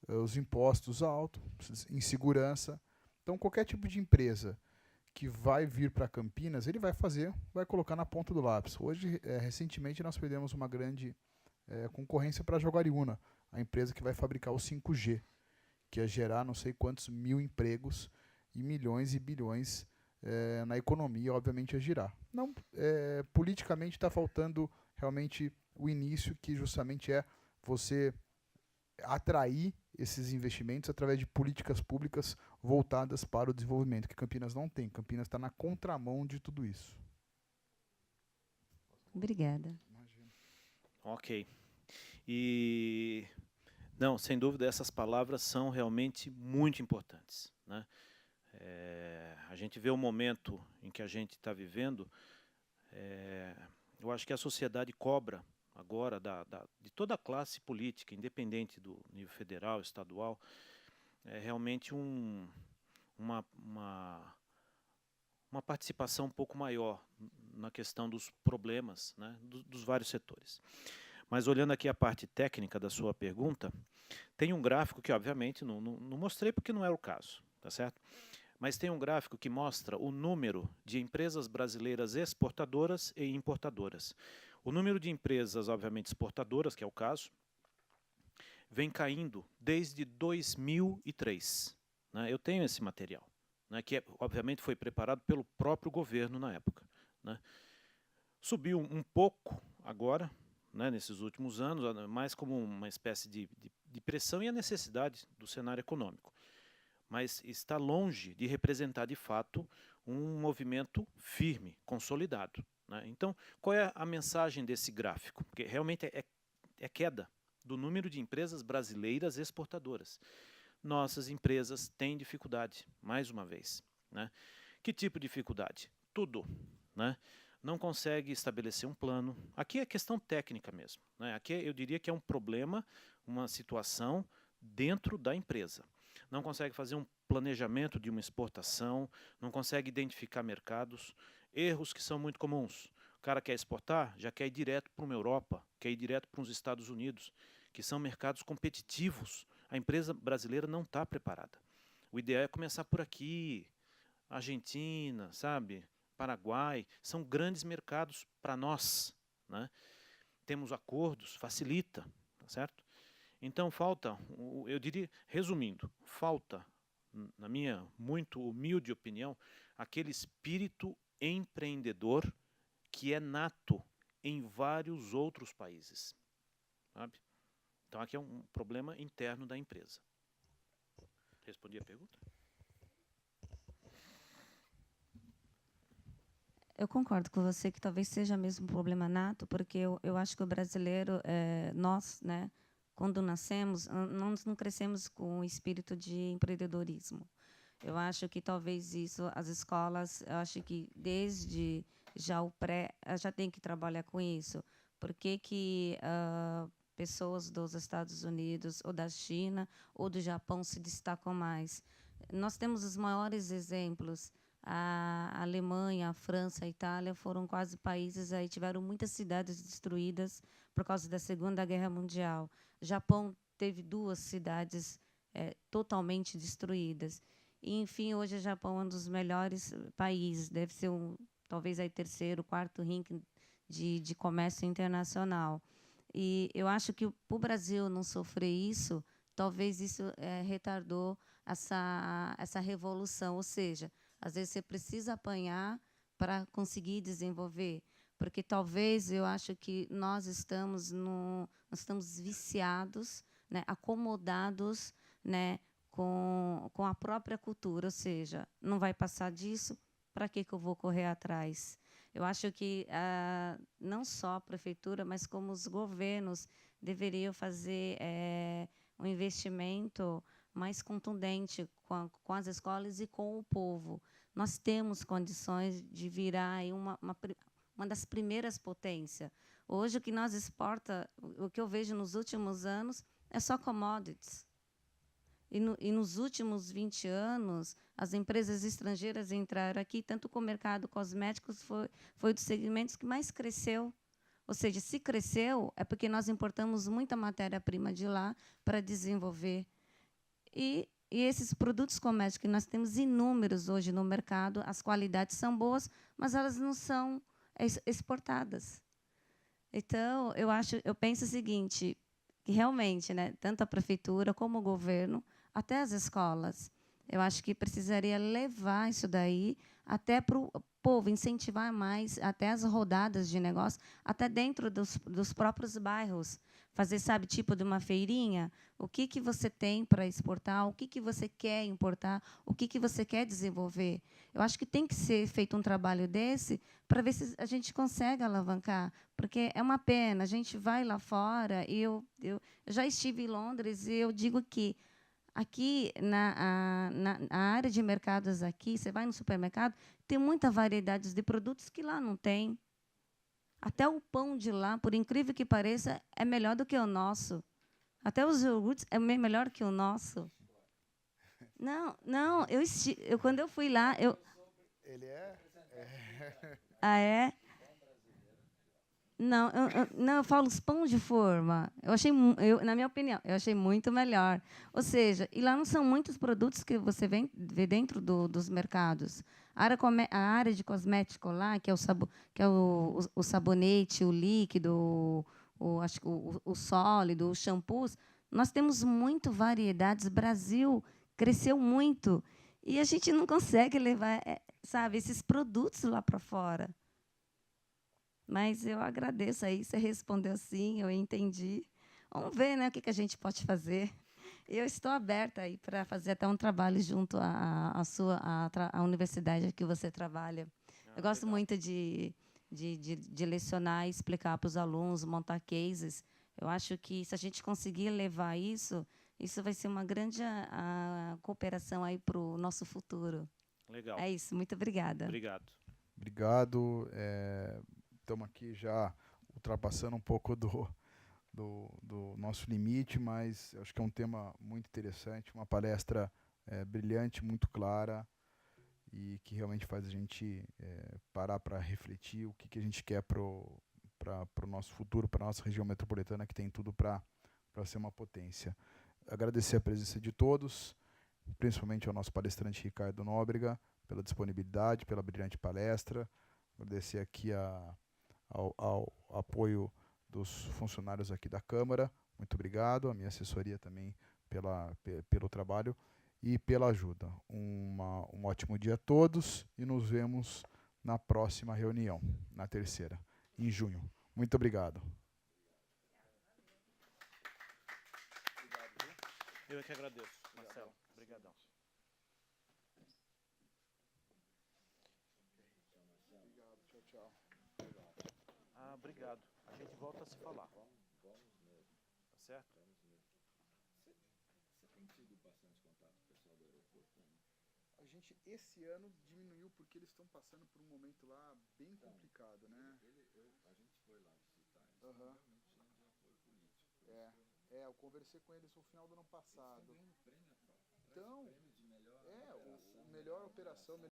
os impostos altos, insegurança. Então, qualquer tipo de empresa que vai vir para Campinas, ele vai colocar na ponta do lápis. Hoje, recentemente, nós perdemos uma grande concorrência para a Jaguariúna, a empresa que vai fabricar o 5G, que ia gerar não sei quantos mil empregos e milhões e bilhões na economia, obviamente, ia girar. Não, politicamente está faltando realmente o início, que justamente é você atrair esses investimentos através de políticas públicas voltadas para o desenvolvimento, que Campinas não tem. Campinas está na contramão de tudo isso. Obrigada. Imagina. Ok. E, não, sem dúvida, essas palavras são realmente muito importantes, né? A gente vê o momento em que a gente está vivendo, eu acho que a sociedade cobra agora de toda a classe política, independente do nível federal, estadual, realmente uma participação um pouco maior na questão dos problemas, né, dos vários setores. Mas olhando aqui a parte técnica da sua pergunta, tem um gráfico que, obviamente, não mostrei porque não é o caso, tá certo? mas tem um gráfico que mostra o número de empresas brasileiras exportadoras e importadoras. O número de empresas, obviamente, exportadoras, que é o caso, vem caindo desde 2003. Né? Eu tenho esse material, né, que, obviamente, foi preparado pelo próprio governo na época. Né? Subiu um pouco agora, né, nesses últimos anos, mais como uma espécie de pressão e a necessidade do cenário econômico. Mas está longe de representar, de fato, um movimento firme, consolidado. Né? Então, qual é a mensagem desse gráfico? Porque realmente é queda do número de empresas brasileiras exportadoras. Nossas empresas têm dificuldade, mais uma vez. Né? Que tipo de dificuldade? Tudo. Né? Não consegue estabelecer um plano. Aqui é questão técnica mesmo. Né? Aqui eu diria que é um problema, uma situação dentro da empresa. Não consegue fazer um planejamento de uma exportação, não consegue identificar mercados, erros que são muito comuns. O cara quer exportar, já quer ir direto para uma Europa, quer ir direto para os Estados Unidos, que são mercados competitivos. A empresa brasileira não está preparada. O ideal é começar por aqui, Argentina, sabe? Paraguai, são grandes mercados para nós. Né? Temos acordos, facilita, tá certo? Então falta, eu diria, resumindo, falta, na minha muito humilde opinião, aquele espírito empreendedor que é nato em vários outros países. Sabe? Então aqui é um problema interno da empresa. Respondi a pergunta? Eu concordo com você que talvez seja mesmo um problema nato, porque eu acho que o brasileiro, nós, né, quando nascemos, nós não crescemos com o espírito de empreendedorismo. Eu acho que talvez isso, as escolas, eu acho que desde já o pré, já tem que trabalhar com isso. Por que pessoas dos Estados Unidos, ou da China, ou do Japão se destacam mais? Nós temos os maiores exemplos. A Alemanha, a França, a Itália foram quase países aí, tiveram muitas cidades destruídas por causa da Segunda Guerra Mundial. O Japão teve 2 cidades totalmente destruídas. E, enfim, hoje o Japão é um dos melhores países, deve ser talvez aí 3º, 4º ranking de comércio internacional. E eu acho que para o Brasil não sofrer isso, talvez isso retardou essa revolução, ou seja, às vezes você precisa apanhar para conseguir desenvolver, porque talvez eu acho que nós estamos viciados, né, acomodados, né, com a própria cultura, ou seja, não vai passar disso, para que eu vou correr atrás? Eu acho que não só a prefeitura, mas como os governos deveriam fazer um investimento mais contundente com as escolas e com o povo. Nós temos condições de virar aí uma das primeiras potências. Hoje, o que nós exporta, o que eu vejo nos últimos anos, é só commodities. E nos últimos 20 anos, as empresas estrangeiras entraram aqui, tanto com o mercado cosméticos, foi dos segmentos que mais cresceu. Ou seja, se cresceu, é porque nós importamos muita matéria-prima de lá para desenvolver. E esses produtos cosméticos, que nós temos inúmeros hoje no mercado, as qualidades são boas, mas elas não são exportadas. Então, eu penso o seguinte, que realmente, né, tanto a prefeitura como o governo, até as escolas, eu acho que precisaria levar isso daí até para o povo, incentivar mais até as rodadas de negócio, até dentro dos próprios bairros. Fazer, sabe, tipo de uma feirinha, o que você tem para exportar, o que você quer importar, o que você quer desenvolver. Eu acho que tem que ser feito um trabalho desse para ver se a gente consegue alavancar, porque é uma pena, a gente vai lá fora, e eu já estive em Londres, e eu digo que aqui, na área de mercados aqui, você vai no supermercado, tem muita variedade de produtos que lá não tem. Até o pão de lá, por incrível que pareça, é melhor do que o nosso. Até os iogurtes é melhor que o nosso. Não, quando eu fui lá... Ele é? Ah, é? Não, não, eu falo os pão de forma. Na minha opinião, eu achei muito melhor. Ou seja, e lá não são muitos produtos que você vê dentro dos mercados. A área de cosmético lá, que é o sabonete, o líquido, acho que o sólido, os shampoos, nós temos muito variedades. O Brasil cresceu muito. E a gente não consegue levar, sabe, esses produtos lá para fora. Mas eu agradeço aí, você respondeu sim, eu entendi. Vamos ver, né, o que a gente pode fazer. Eu estou aberta aí para fazer até um trabalho junto à universidade que você trabalha. Eu gosto muito de lecionar e explicar para os alunos, montar cases. Eu acho que se a gente conseguir levar isso, isso vai ser uma grande cooperação aí para o nosso futuro. Legal. É isso, muito obrigada. Obrigado. Obrigado. Estamos aqui já ultrapassando um pouco do nosso limite, mas acho que é um tema muito interessante, uma palestra brilhante, muito clara e que realmente faz a gente parar para refletir o que a gente quer para o nosso futuro, para a nossa região metropolitana, que tem tudo para ser uma potência. Agradecer a presença de todos, principalmente ao nosso palestrante Ricardo Nóbrega, pela disponibilidade, pela brilhante palestra. Agradecer aqui ao apoio dos funcionários aqui da Câmara. Muito obrigado. A minha assessoria também pelo trabalho e pela ajuda. Um ótimo dia a todos e nos vemos na próxima reunião, na terceira, em junho. Muito obrigado. Eu é que agradeço, Marcelo. Obrigadão. Obrigado. Tchau, tchau. Ah, obrigado. A gente volta a se falar. Vamos mesmo. Tá certo? Vamos mesmo. Você tem tido bastante contato com o pessoal do aeroporto, né? A gente, esse ano, diminuiu porque eles estão passando por um momento lá bem complicado, né? A gente foi lá visitar, eles Uhum. realmente tinham de apoio político. Eu conversei com eles no final do ano passado. Eles estão ganhando prêmio, Então, prêmio de melhor operação. melhor operação,